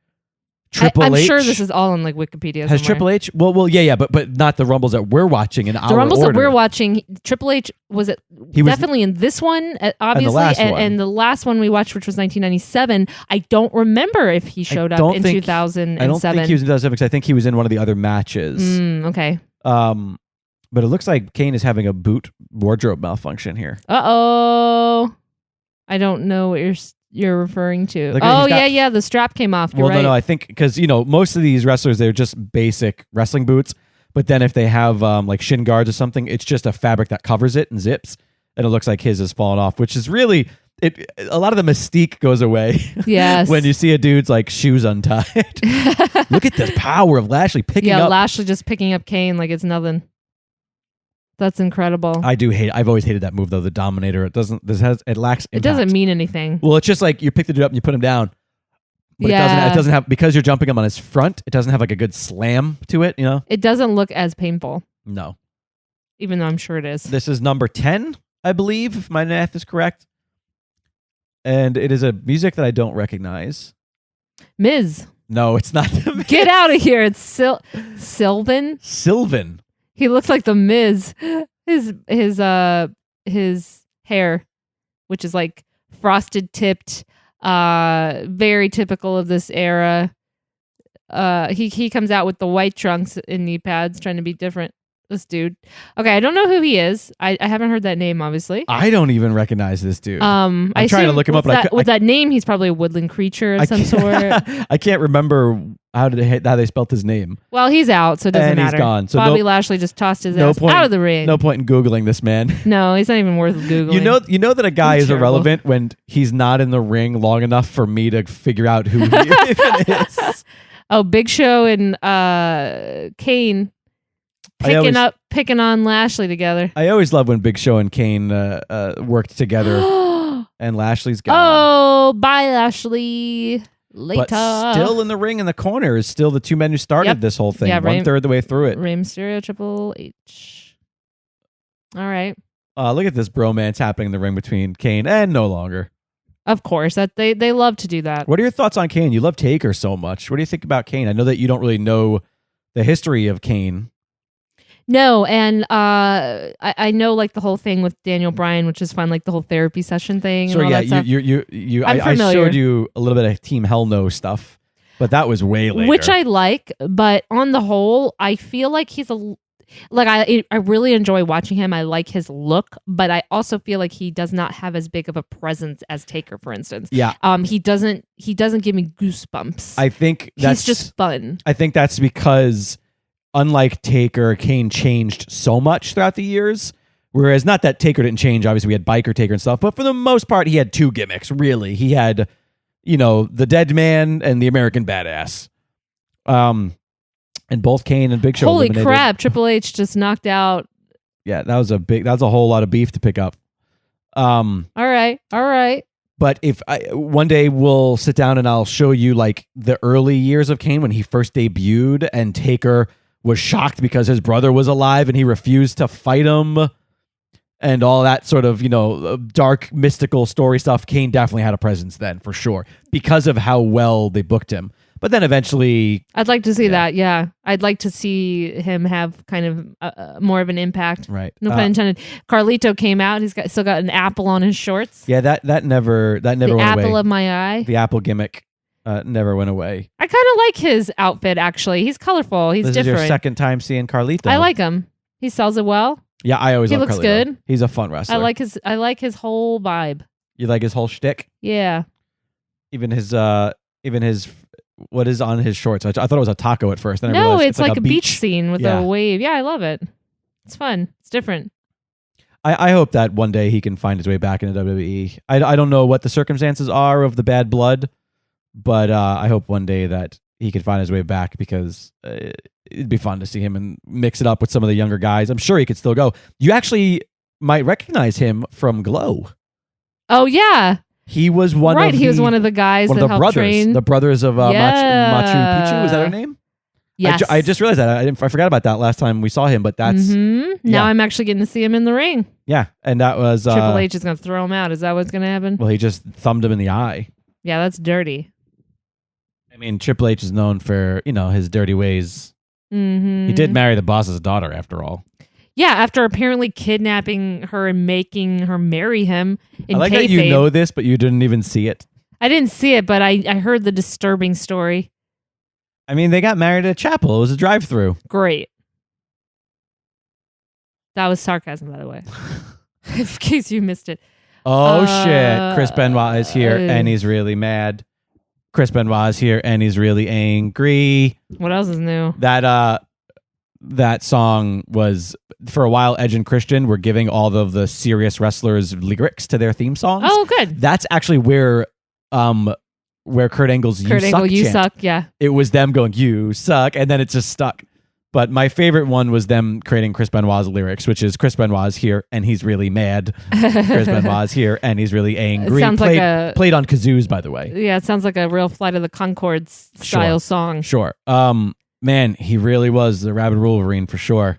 I'm sure this is all on like Wikipedia. Has Triple H? Well, yeah, but not the Rumbles that we're watching in our order. The Rumbles that we're watching, Triple H was definitely in this one, obviously, and the last one we watched, which was 1997. I don't remember if he showed up in 2007. I don't think he was in 2007 because I think he was in one of the other matches. Okay. But it looks like Kane is having a boot wardrobe malfunction here. Uh-oh. I don't know what you're referring to. Yeah, the strap came off. You're right. No, I think because most of these wrestlers, they're just basic wrestling boots, but then if they have like shin guards or something, it's just a fabric that covers it and zips, and it looks like his has fallen off, which is really a lot of the mystique goes away. Yes. When you see a dude's like shoes untied. Look at the power of Lashley picking up. Yeah, Lashley just picking up Kane like it's nothing. That's incredible. I've always hated that move though. The Dominator. It lacks impact. It doesn't mean anything. Well, it's just like you pick the dude up and you put him down. But it doesn't have, because you're jumping him on his front, it doesn't have like a good slam to it, It doesn't look as painful. No. Even though I'm sure it is. This is number 10, I believe, if my math is correct. And it is a music that I don't recognize. Miz. No, it's not the Miz. Get out of here. It's Sylvan. Sylvan. He looks like the Miz. His hair, which is like frosted tipped, very typical of this era. He comes out with the white trunks and knee pads, trying to be different. This dude. Okay, I don't know who he is. I haven't heard that name, obviously. I don't even recognize this dude. I'm trying to look him up. With that name, he's probably a woodland creature of some sort. I can't remember how they spelt his name. Well, he's out, so it doesn't matter. He's gone. So Bobby Lashley just tossed his ass out of the ring. No point in Googling this man. No, he's not even worth Googling. You know that a guy is irrelevant when he's not in the ring long enough for me to figure out who he even is. Oh, Big Show and Kane picking on Lashley together. I always love when Big Show and Kane worked together and Lashley's gone. Oh, bye Lashley. Later. But still in the ring in the corner is still the two men who started this whole thing. Yeah, 1/3 the way through it. Rey Mysterio, Triple H. All right. Look at this bromance happening in the ring between Kane and No Longer. Of course, that they love to do that. What are your thoughts on Kane? You love Taker so much. What do you think about Kane? I know that you don't really know the history of Kane. No, and I know like the whole thing with Daniel Bryan, which is fun, like the whole therapy session thing. Sure, and all yeah, that stuff. I showed you a little bit of Team Hell No stuff, but that was way later. Which I like, but on the whole, I feel like he's I really enjoy watching him. I like his look, but I also feel like he does not have as big of a presence as Taker, for instance. Yeah. He doesn't give me goosebumps. I think he's just fun. I think that's because, unlike Taker, Kane changed so much throughout the years. Whereas, not that Taker didn't change. Obviously, we had Biker Taker and stuff, but for the most part, he had two gimmicks. Really, he had the Dead Man and the American Badass. And both Kane and Big Show. Holy eliminated. crap! Triple H just knocked out. Yeah, that was a whole lot of beef to pick up. All right. But if one day we'll sit down and I'll show you like the early years of Kane when he first debuted, and Taker was shocked because his brother was alive and he refused to fight him, and all that sort of dark mystical story stuff. Kane definitely had a presence then for sure because of how well they booked him. But then eventually, I'd like to see that. Yeah, I'd like to see him have kind of more of an impact. Right. No pun intended. Carlito came out. He's still got an apple on his shorts. Yeah, that never went away. The apple of my eye. The apple gimmick never went away. I kind of like his outfit. Actually, he's colorful. He's this different. Is your second time seeing Carlito. I like him. He sells it well. Yeah, I always. He love looks Carlito. good. He's a fun wrestler. I like his whole vibe. You like his whole shtick? Yeah. Even his what is on his shorts? I thought it was a taco at first. Then I No, realized it's like a beach scene with a wave. Yeah, I love it. It's fun. It's different. I hope that one day he can find his way back into WWE. I don't know what the circumstances are of the bad blood, but I hope one day that he can find his way back, because it'd be fun to see him and mix it up with some of the younger guys. I'm sure he could still go. You actually might recognize him from Glow. Oh yeah. He was one of he was one of the guys that helped brothers, train. the brothers of Machu Picchu. Is that her name? Yes. I just realized that. I forgot about that last time we saw him, but that's... Now I'm actually getting to see him in the ring. Yeah, and that was... Triple H is going to throw him out. Is that what's going to happen? Well, he just thumbed him in the eye. Yeah, that's dirty. I mean, Triple H is known for, his dirty ways. Mm-hmm. He did marry the boss's daughter, after all. Yeah, after apparently kidnapping her and making her marry him in I like kayfabe. that you know this, but you didn't even see it. I didn't see it, but I heard the disturbing story. I mean, they got married at a chapel. It was a drive-through. Great. That was sarcasm, by the way. In case you missed it. Oh, shit. Chris Benoit is here, and he's really mad. Chris Benoit is here, and he's really angry. What else is new? That song was, for a while, Edge and Christian were giving all of the serious wrestlers lyrics to their theme songs. Oh, good. That's actually where Kurt Angle's "You Suck" chant. Yeah. It was them going, "You suck," and then it just stuck. But my favorite one was them creating Chris Benoit's lyrics, which is Chris Benoit's here and he's really mad. Chris Benoit's here and he's really angry. It sounds played on kazoos, by the way. Yeah, it sounds like a real Flight of the Conchords style song. Sure. Man, he really was the Rabid Wolverine for sure.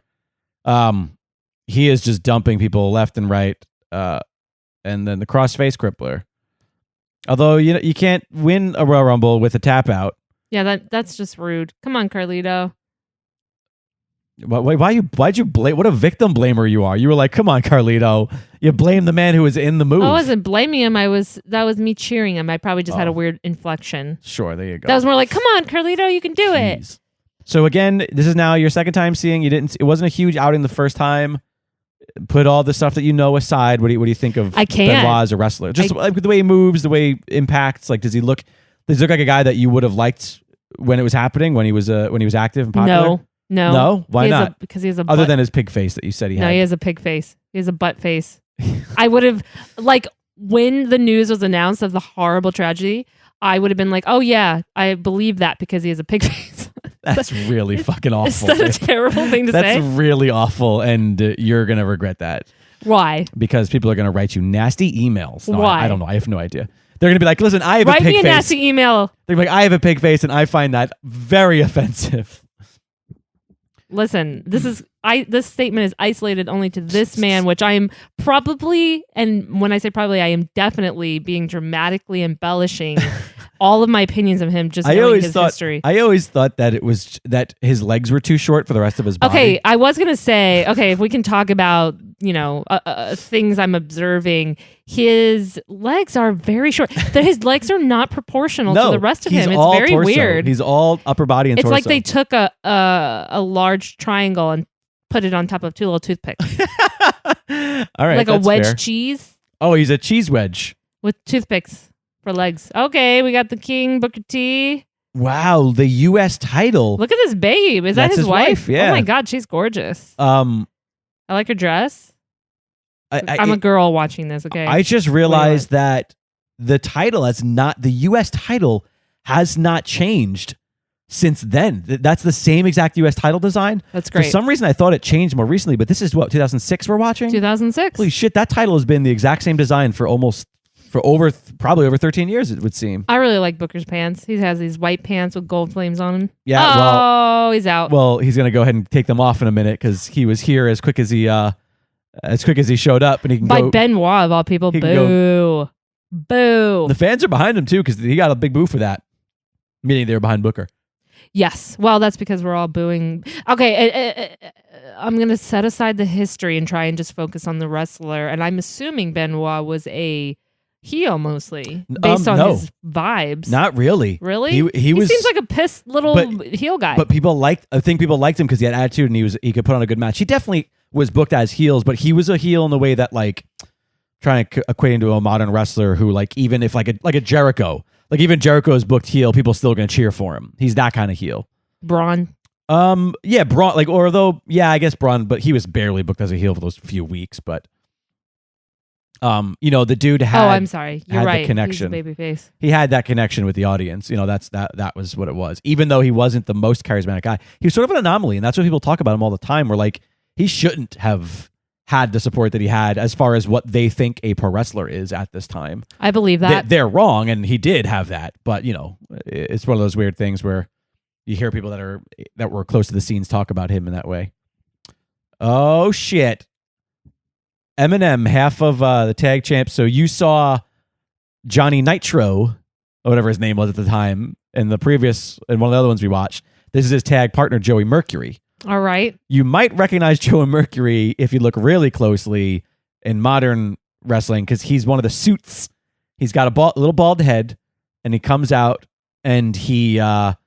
He is just dumping people left and right. And then the crossface crippler. Although you can't win a Royal Rumble with a tap out. Yeah, that's just rude. Come on, Carlito. Why'd you blame? What a victim blamer you are. You were like, come on, Carlito. You blame the man who was in the move. I wasn't blaming him. That was me cheering him. I probably just had a weird inflection. Sure, there you go. That was more like, come on, Carlito, you can do it. So again, this is now your second time seeing. It wasn't a huge outing the first time. Put all the stuff that you know aside. What do you think of Benoit as a wrestler? Just like the way he moves, the way he impacts. Like, does he look like a guy that you would have liked when it was happening, when he was active and popular? No. Why not? Because he has a butt. Other than his pig face that you said he had. No, he has a pig face. He has a butt face. I would have, like, when the news was announced of the horrible tragedy, I would have been like, oh yeah, I believe that because he has a pig face. That's really fucking awful. Is that a terrible thing to say? That's really awful, and you're going to regret that. Why? Because people are going to write you nasty emails. No, Why? I don't know. I have no idea. They're going to be like, listen, I have Write a pig face. Write me a nasty email. They're like, I have a pig face, and I find that very offensive. Listen, this statement is isolated only to this man, which I am probably, and when I say probably, I am definitely being dramatically embellishing all of my opinions of him, just knowing his history. I always thought that it was that his legs were too short for the rest of his body. Okay, I was going to say, if we can talk about, things I'm observing, his legs are very short. His legs are not proportional to the rest of him. It's very torso. weird. He's all upper body and torso. It's like they took a large triangle and put it on top of two little toothpicks. All right, like a wedge fair. cheese. Oh, he's a cheese wedge. With toothpicks for legs. Okay, we got the King, Booker T. Wow, the U.S. title. Look at this babe. Is that his wife? Yeah. Oh my God, she's gorgeous. I like her dress. I'm a girl watching this, okay? I just realized that the U.S. title has not changed since then. That's the same exact U.S. title design. That's great. For some reason, I thought it changed more recently, but this is 2006 we're watching? 2006. Holy shit, that title has been the exact same design for probably over 13 years, it would seem. I really like Booker's pants. He has these white pants with gold flames on them. Yeah, he's out. Well, he's going to go ahead and take them off in a minute because he was here as quick as he showed up, and he can By go. Benoit, of all people. Boo. Boo. The fans are behind him, too, because he got a big boo for that. Meaning they were behind Booker. Yes. Well, that's because we're all booing. Okay, I'm going to set aside the history and try and just focus on the wrestler. And I'm assuming Benoit was a heel mostly, based on his vibes. Not really. Really? He was, seems like a pissed little heel guy. But I think people liked him because he had attitude and he could put on a good match. He definitely was booked as heels, but he was a heel in the way that, like, trying to equate him to a modern wrestler who, like, even if like a Jericho, like even Jericho is booked heel, people still going to cheer for him. He's that kind of heel. Braun. Yeah, Braun. Like, although, yeah, I guess Braun, but he was barely booked as a heel for those few weeks. But, the dude had. Oh, I'm sorry. You're right. The connection. He's a babyface. He had that connection with the audience. That was what it was. Even though he wasn't the most charismatic guy, he was sort of an anomaly, and that's what people talk about him all the time. Where, like, he shouldn't have had the support that he had as far as what they think a pro wrestler is at this time. I believe that. They're wrong, and he did have that. But, it's one of those weird things where you hear people that were close to the scenes talk about him in that way. Oh, shit. Eminem, half of the tag champs. So you saw Johnny Nitro, or whatever his name was at the time, in one of the other ones we watched. This is his tag partner, Joey Mercury. All right. You might recognize Joey Mercury if you look really closely in modern wrestling because he's one of the suits. He's got a little bald head, and he comes out and he'll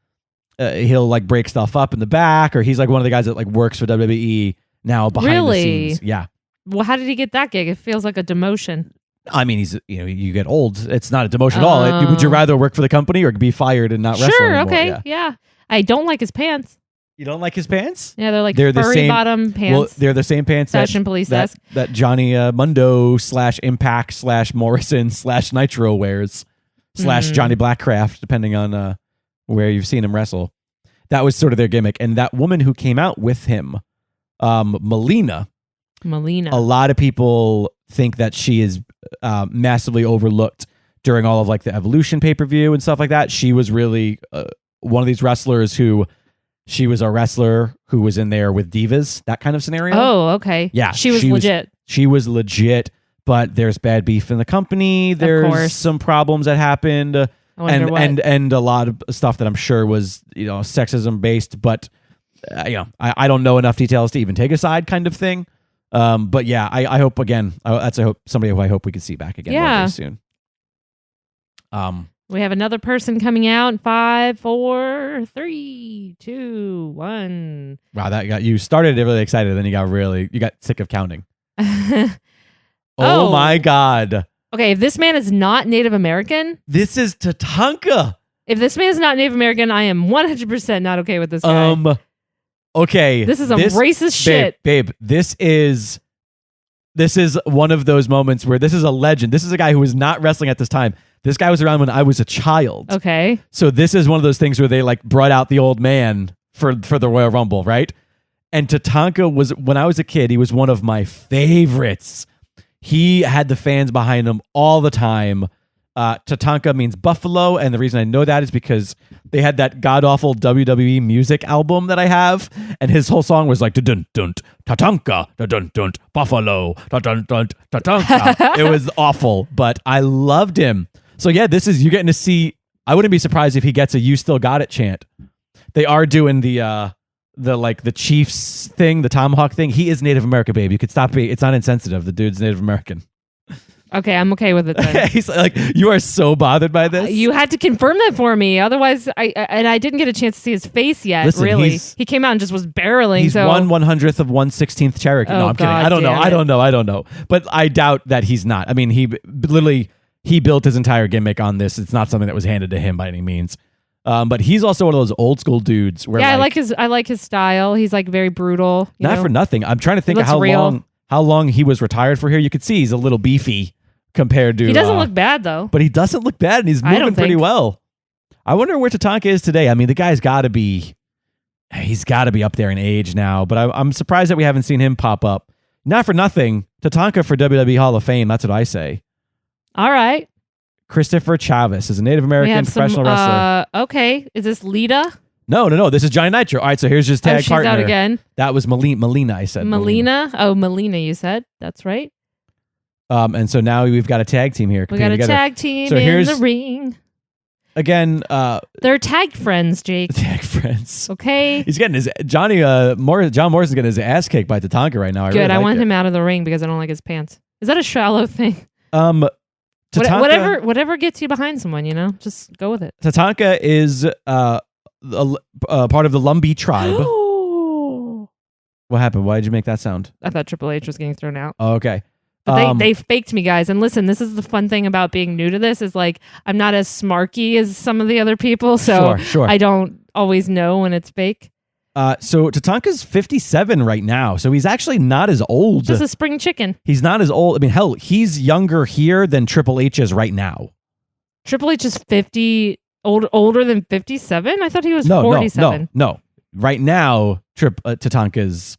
like break stuff up in the back, or he's like one of the guys that like works for WWE now behind the scenes. Yeah. Well, how did he get that gig? It feels like a demotion. I mean, you get old. It's not a demotion at all. Would you rather work for the company or be fired and not wrestle anymore? Sure, okay, yeah. I don't like his pants. You don't like his pants? Yeah, they're like the furry same, bottom pants. Well, they're the same pants Fashion police that Johnny Mundo /Impact /Morrison /Nitro wears /Johnny Blackcraft, depending on where you've seen him wrestle. That was sort of their gimmick. And that woman who came out with him, Melina. A lot of people think that she is massively overlooked during all of like the Evolution pay-per-view and stuff like that. She was really one of these wrestlers who she was a wrestler who was in there with divas, that kind of scenario. Oh, okay. Yeah. She was legit. She was legit, but there's bad beef in the company. There's some problems that happened and a lot of stuff that I'm sure was, sexism based, but I don't know enough details to even take a side kind of thing. But yeah, I hope again. Somebody who I hope we can see back again very soon. We have another person coming out in 5, 4, 3, 2, 1. Wow, that got you started really excited, then you got sick of counting. Oh my God. Okay, if this man is not Native American, this is Tatanka. If this man is not Native American, I am 100% not okay with this guy. Okay. This is racist shit. Babe, this is one of those moments where this is a legend. This is a guy who was not wrestling at this time. This guy was around when I was a child. Okay. So this is one of those things where they like brought out the old man for the Royal Rumble, right? And Tatanka was, when I was a kid, he was one of my favorites. He had the fans behind him all the time. Tatanka means buffalo, and the reason I know that is because they had that god-awful WWE music album that I have, and his whole song was like dun dun Tatanka, dun dun buffalo, dun dun Tatanka. It was awful, but I loved him. So yeah, you're getting to see. I wouldn't be surprised if he gets a "You Still Got It" chant. They are doing the Chiefs thing, the tomahawk thing. He is Native American, babe. You could stop being. It's not insensitive. The dude's Native American. Okay, I'm okay with it then. He's like, you are so bothered by this. You had to confirm that for me. Otherwise, I didn't get a chance to see his face yet. Listen, really, he came out and just was barreling. He's 1/100th of 1/16th Cherokee. No, I'm kidding. I don't know. But I doubt that he's not. I mean, he built his entire gimmick on this. It's not something that was handed to him by any means. But he's also one of those old school dudes. Where I like his style. He's like very brutal. Not for nothing. I'm trying to think of how long he was retired for here. You could see he's a little beefy compared to. He doesn't look bad though. But he doesn't look bad, and he's moving pretty well. I wonder where Tatanka is today. I mean, the guy's got to be. He's got to be up there in age now, but I'm surprised that we haven't seen him pop up. Not for nothing, Tatanka for WWE Hall of Fame. That's what I say. All right. Christopher Chavez is a Native American professional wrestler. Okay. Is this Lita? No. This is Johnny Nitro. All right, so here's his tag she's partner. Out again. That was Melina, I said. Melina? Oh, Melina, you said. That's right. And so now we've got a tag team here. We got a tag team in the ring. Again, they're tag friends, Jake. Tag friends. Okay. He's getting his John Morrison's getting his ass kicked by Tatanka right now. Good. I want him out of the ring because I don't like his pants. Is that a shallow thing? Tatanka, whatever gets you behind someone, just go with it. Tatanka is part of the Lumbee tribe. What happened? Why did you make that sound? I thought Triple H was getting thrown out. Oh, okay. But they faked me, guys. And listen, this is the fun thing about being new to this is like I'm not as smarky as some of the other people, so sure. I don't always know when it's fake. So Tatanka's 57 right now, so he's actually not as old. Just a spring chicken. He's not as old. I mean, hell, he's younger here than Triple H is right now. Triple H is 50, older than 57? I thought he was 47. No. Right now, Tatanka's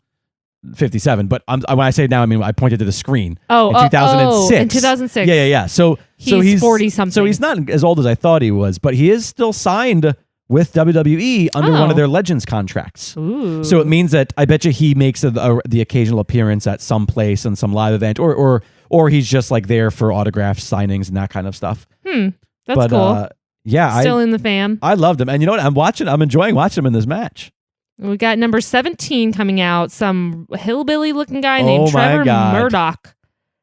57, but when I say now, I mean I pointed to the screen. In 2006. In 2006. Yeah. So he's 40 something. So he's not as old as I thought he was, but he is still signed with WWE under one of their Legends contracts. Ooh. So it means that I bet you he makes the occasional appearance at some place and some live event, or he's just like there for autographs, signings, and that kind of stuff. That's cool. Yeah, still in the fam. I loved him, and you know what? I'm enjoying watching him in this match. We got number 17 coming out, some hillbilly-looking guy named Trevor Murdoch.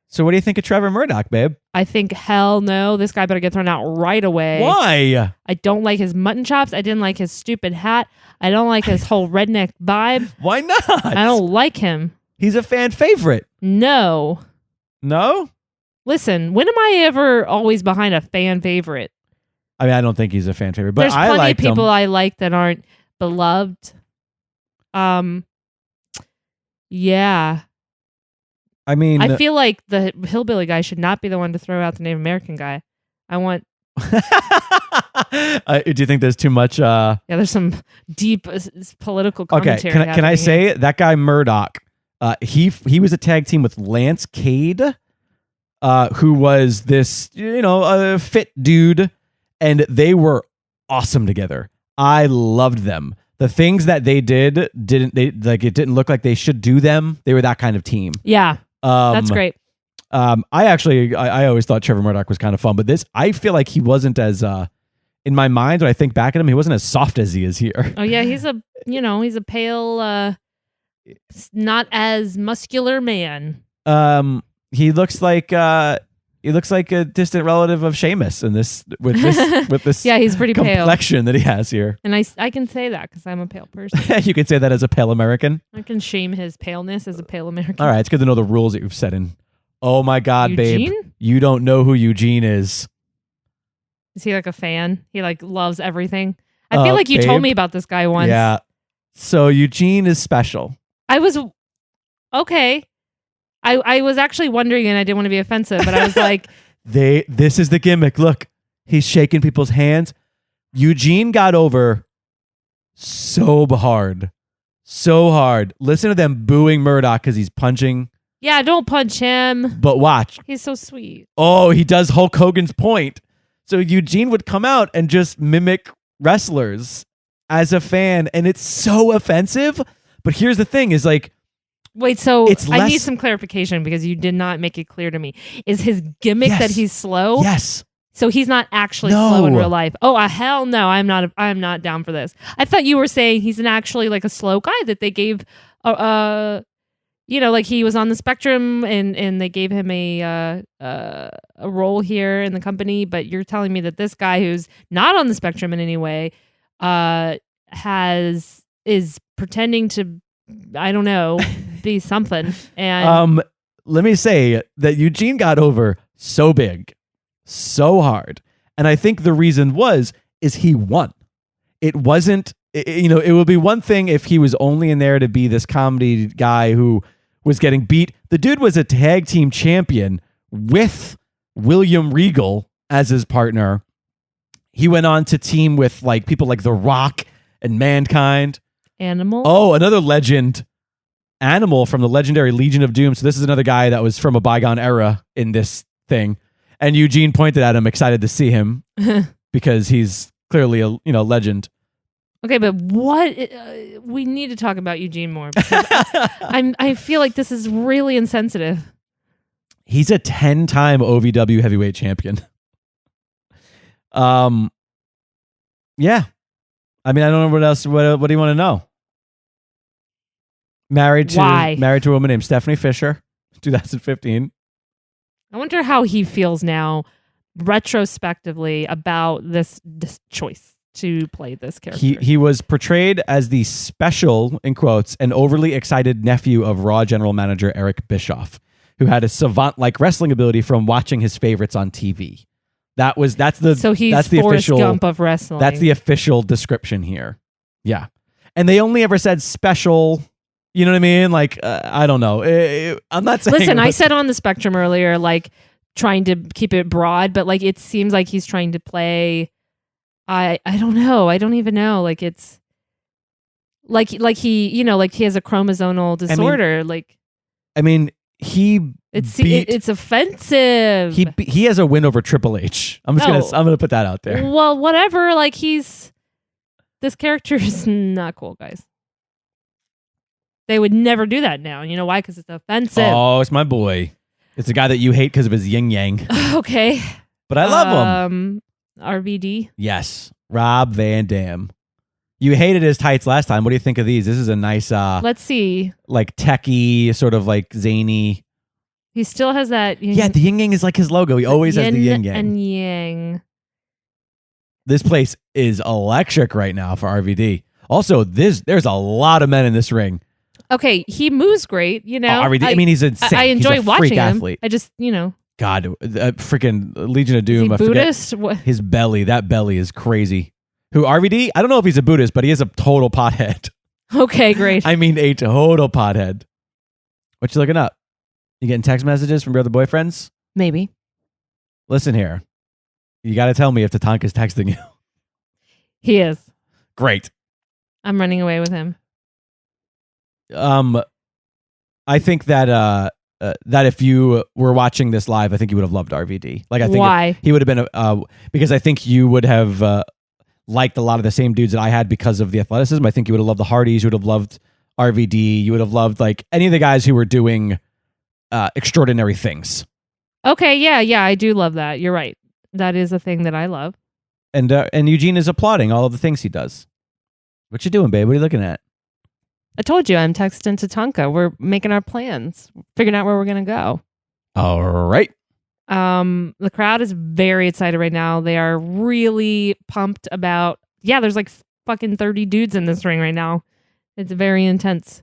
So what do you think of Trevor Murdoch, babe? I think, hell no, this guy better get thrown out right away. Why? I don't like his mutton chops. I didn't like his stupid hat. I don't like his whole redneck vibe. Why not? I don't like him. He's a fan favorite. No? Listen, when am I ever always behind a fan favorite? I mean, I don't think he's a fan favorite, but there's I plenty like of people him. I like that aren't beloved. Yeah. I mean, I feel like the hillbilly guy should not be the one to throw out the Native American guy. I want. Do you think there's too much? Yeah, there's some deep political commentary. Okay, can I say that guy Murdoch? He was a tag team with Lance Cade, who was this fit dude, and they were awesome together. I loved them. The things that they did it didn't look like they should do them. They were that kind of team. Yeah. That's great. I always thought Trevor Murdoch was kind of fun, but I feel like he wasn't as in my mind when I think back at him, he wasn't as soft as he is here. Oh yeah, he's a pale, not as muscular man. He looks like a distant relative of Sheamus in this with this yeah, he's pretty complexion that he has here. And I can say that because I'm a pale person. You can say that as a pale American. I can shame his paleness as a pale American. All right, it's good to know the rules that you've set in. Oh my God, Eugene? babe, you don't know who Eugene is. Is he like a fan? He like loves everything. I feel like you told me about this guy once. Yeah. So Eugene is special. I was okay. I was actually wondering, and I didn't want to be offensive, but I was like, this is the gimmick. Look, he's shaking people's hands. Eugene got over so hard. Listen to them booing Murdoch because he's punching. Yeah, don't punch him. But watch. He's so sweet. Oh, he does Hulk Hogan's point. So Eugene would come out and just mimic wrestlers as a fan, and it's so offensive. But here's the thing is like, wait, so I need some clarification because you did not make it clear to me. Is his gimmick that he's slow? Yes. So he's not actually slow in real life. Oh, hell no! I'm not down for this. I thought you were saying he's actually like a slow guy that they gave, like he was on the spectrum and they gave him a role here in the company. But you're telling me that this guy who's not on the spectrum in any way, is pretending to, I don't know, be something. And let me say that Eugene got over so big, so hard, and I think the reason is he won. It wasn't, it would be one thing if he was only in there to be this comedy guy who was getting beat. The dude was a tag team champion with William Regal as his partner. He went on to team with like people like The Rock and Mankind. Animal. Oh, another legend. Animal from the legendary Legion of Doom. So this is another guy that was from a bygone era in this thing. And Eugene pointed at him, excited to see him because he's clearly a legend. Okay, but what we need to talk about Eugene more. Because I feel like this is really insensitive. He's a 10-time OVW heavyweight champion. Yeah. I mean, I don't know what else. What do you want to know? Married to a woman named Stephanie Fisher, 2015. I wonder how he feels now, retrospectively, about this choice to play this character. He was portrayed as the special, in quotes, and overly excited nephew of Raw general manager Eric Bischoff, who had a savant-like wrestling ability from watching his favorites on TV. That's the Forrest official Gump of wrestling. That's the official description here. Yeah, and they only ever said special. You know what I mean? Like, I don't know. I'm not saying... Listen, I said on the spectrum earlier, like, trying to keep it broad, but, like, it seems like he's trying to play... I don't know. I don't even know. Like, it's... Like he, like, he has a chromosomal disorder. It's offensive. He has a win over Triple H. I'm gonna put that out there. Well, whatever. Like, this character is not cool, guys. They would never do that now. You know why? Because it's offensive. Oh, it's my boy. It's a guy that you hate because of his yin yang. Okay. But I love him. RVD. Yes. Rob Van Dam. You hated his tights last time. What do you think of these? This is a nice... Let's see. Like techie, sort of like zany. He still has that... Yeah, the yin yang is like his logo. He always has the yin yang. And yang. This place is electric right now for RVD. Also, there's a lot of men in this ring. Okay, he moves great, RVD, he's insane. I enjoy watching him. Athlete. I just, God, freaking Legion of Doom. Is he Buddhist? His belly, that belly is crazy. Who, RVD? I don't know if he's a Buddhist, but he is a total pothead. Okay, great. I mean, a total pothead. What you looking up? You getting text messages from your other boyfriends? Maybe. Listen here. You got to tell me if Tatanka's texting you. He is. Great. I'm running away with him. I think that that if you were watching this live, I think you would have loved RVD. Like, I think why he would have been because I think you would have liked a lot of the same dudes that I had because of the athleticism. I think you would have loved the Hardys. You would have loved RVD. You would have loved like any of the guys who were doing extraordinary things. Okay, yeah, I do love that. You're right. That is a thing that I love. And Eugene is applauding all of the things he does. What you doing, babe? What are you looking at? I told you I'm texting Tatanka. We're making our plans, figuring out where we're going to go. All right. The crowd is very excited right now. They are really pumped about, there's like fucking 30 dudes in this ring right now. It's very intense.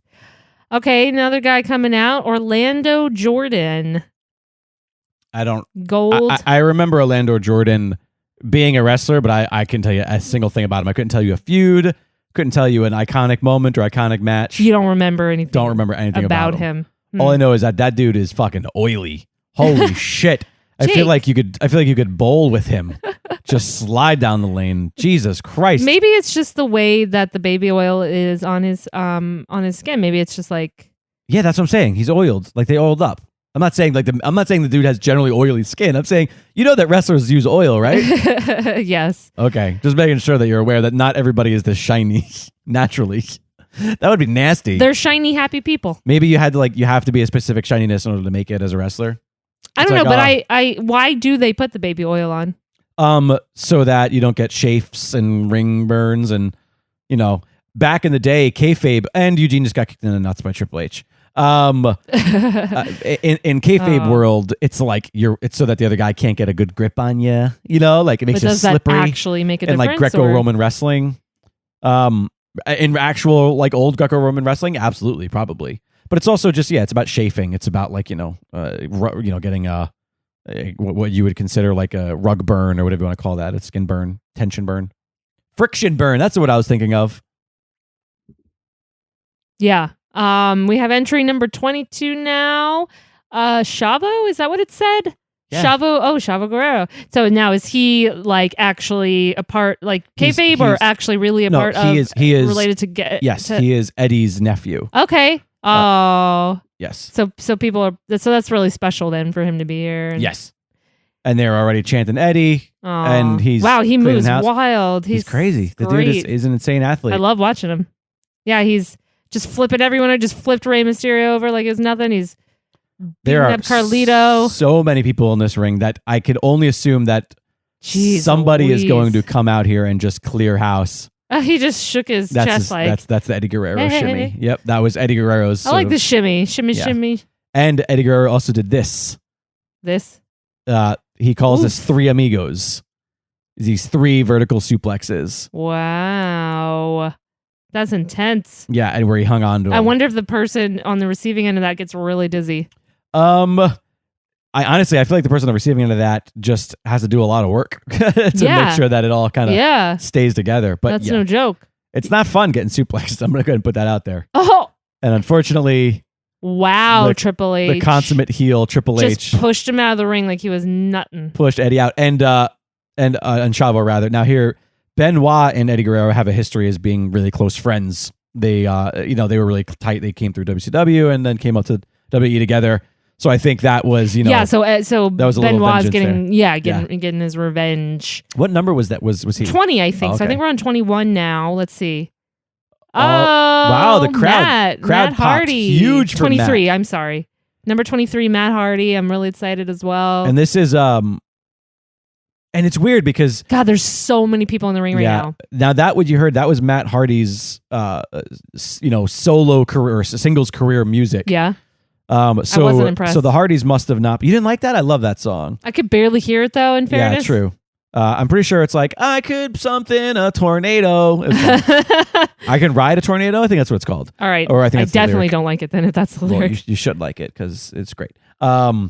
Okay, another guy coming out, Orlando Jordan. I remember Orlando Jordan being a wrestler, but I couldn't tell you a single thing about him. I couldn't tell you a feud. Couldn't tell you an iconic moment or iconic match. You don't remember anything. Don't remember anything about him. All I know is that dude is fucking oily. Holy shit! I feel like you could bowl with him. Just slide down the lane. Jesus Christ! Maybe it's just the way that the baby oil is on his skin. Maybe it's just like. Yeah, that's what I'm saying. He's oiled. Like they oiled up. I'm not saying the dude has generally oily skin. I'm saying that wrestlers use oil, right? Yes. Okay, just making sure that you're aware that not everybody is this shiny naturally. That would be nasty. They're shiny, happy people. Maybe you have to be a specific shininess in order to make it as a wrestler. I don't know, but I why do they put the baby oil on? So that you don't get chafes and ring burns, and back in the day, kayfabe, and Eugene just got kicked in the nuts by Triple H. In kayfabe world, it's like it's so that the other guy can't get a good grip on you. Like it makes it slippery. Does that actually make a difference? In like Greco-Roman wrestling, in actual like old Greco-Roman wrestling, absolutely, probably. But it's also just it's about chafing. It's about like getting what you would consider like a rug burn or whatever you want to call that. A skin burn, tension burn, friction burn. That's what I was thinking of. Yeah. We have entry number 22 now. Chavo, is that what it said? Yeah. Chavo Guerrero. So now is he like actually a part, like kayfabe, or actually really a part of? He is related to get. Yes, he is Eddie's nephew. Okay. Oh. Yes. So people are. So that's really special then for him to be here. And, yes. And they're already chanting Eddie, and he moves wild. He's crazy. The dude is an insane athlete. I love watching him. Yeah, he's just flipping everyone. I just flipped Rey Mysterio over like it was nothing. He's there are Carlito. So many people in this ring that I could only assume that somebody is going to come out here and just clear house. He just shook his chest that's the Eddie Guerrero shimmy. Yep, that was Eddie Guerrero's. I like the shimmy. Shimmy. And Eddie Guerrero also did this. He calls this Three Amigos. These 3 vertical suplexes. Wow. That's intense. Yeah, and where he hung on to him. I wonder if the person on the receiving end of that gets really dizzy. I feel like the person on the receiving end of that just has to do a lot of work to make sure that it all kind of stays together. But that's no joke. It's not fun getting suplexed. I'm going to go ahead and put that out there. Oh. And unfortunately... Wow, Triple H. The consummate heel, Triple H. Just pushed him out of the ring like he was nuttin'. Pushed Eddie out. And Chavo, rather. Now here, Benoit and Eddie Guerrero have a history as being really close friends. They they were really tight. They came through WCW and then came up to WWE together. So I think that was, So that was Benoit's getting getting his revenge. What number was that? Was he 20? I think. Oh, okay. So I think we're on 21 now. Let's see. Wow, the crowd Matt Hardy, huge for 23. Matt. I'm sorry, number 23, Matt Hardy. I'm really excited as well. And this is and it's weird because God, there's so many people in the ring right now. Now that what you heard, that was Matt Hardy's solo career, or singles career music. Yeah. I wasn't impressed. So the Hardys must have not. You didn't like that? I love that song. I could barely hear it though. In fairness, yeah, true. I'm pretty sure it's like I could something a tornado. I can ride a tornado. I think that's what it's called. All right. Or I think I definitely don't like it then if that's the lyric. Well, you should like it because it's great. But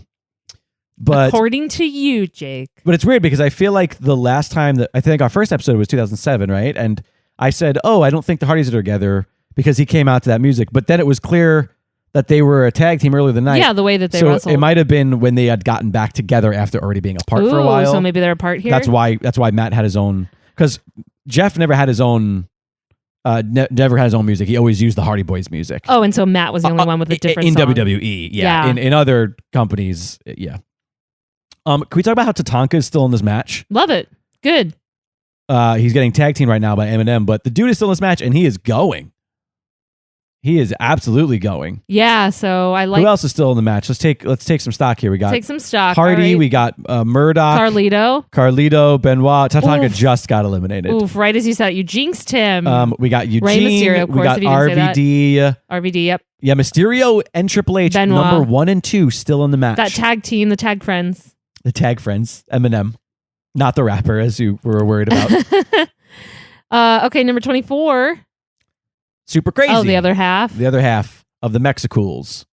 according to you, Jake. But it's weird because I feel like the last time that I think our first episode was 2007, right? And I said, I don't think the Hardys are together because he came out to that music. But then it was clear that they were a tag team earlier the night. Yeah, the way that they wrestled. It might have been when they had gotten back together after already being apart for a while. So maybe they're apart here. That's why Matt had his own, because Jeff never had his own never had his own music. He always used the Hardy Boys music. Oh, and so Matt was the only one with a different in song. WWE. Yeah. In other companies, yeah. Can we talk about how Tatanka is still in this match? Love it. Good. He's getting tag team right now by Eminem, but the dude is still in this match and he is going. He is absolutely going. Yeah, so I like. Who else is still in the match? Let's take some stock here. We got take some stock. Hardy. Right. We got Murdoch. Carlito. Benoit. Tatanka just got eliminated. Oof! Right as you said, you jinxed him. We got Eugene. Rey Mysterio, of course, we got RVD. RVD. Yep. Yeah, Mysterio and Triple H, Benoit. number 1 and 2, still in the match. That tag team, the tag friends. The tag friends. Eminem, not the rapper, as you were worried about. Okay, number 24. Super Crazy. Oh, the other half. The other half of the Mexicools.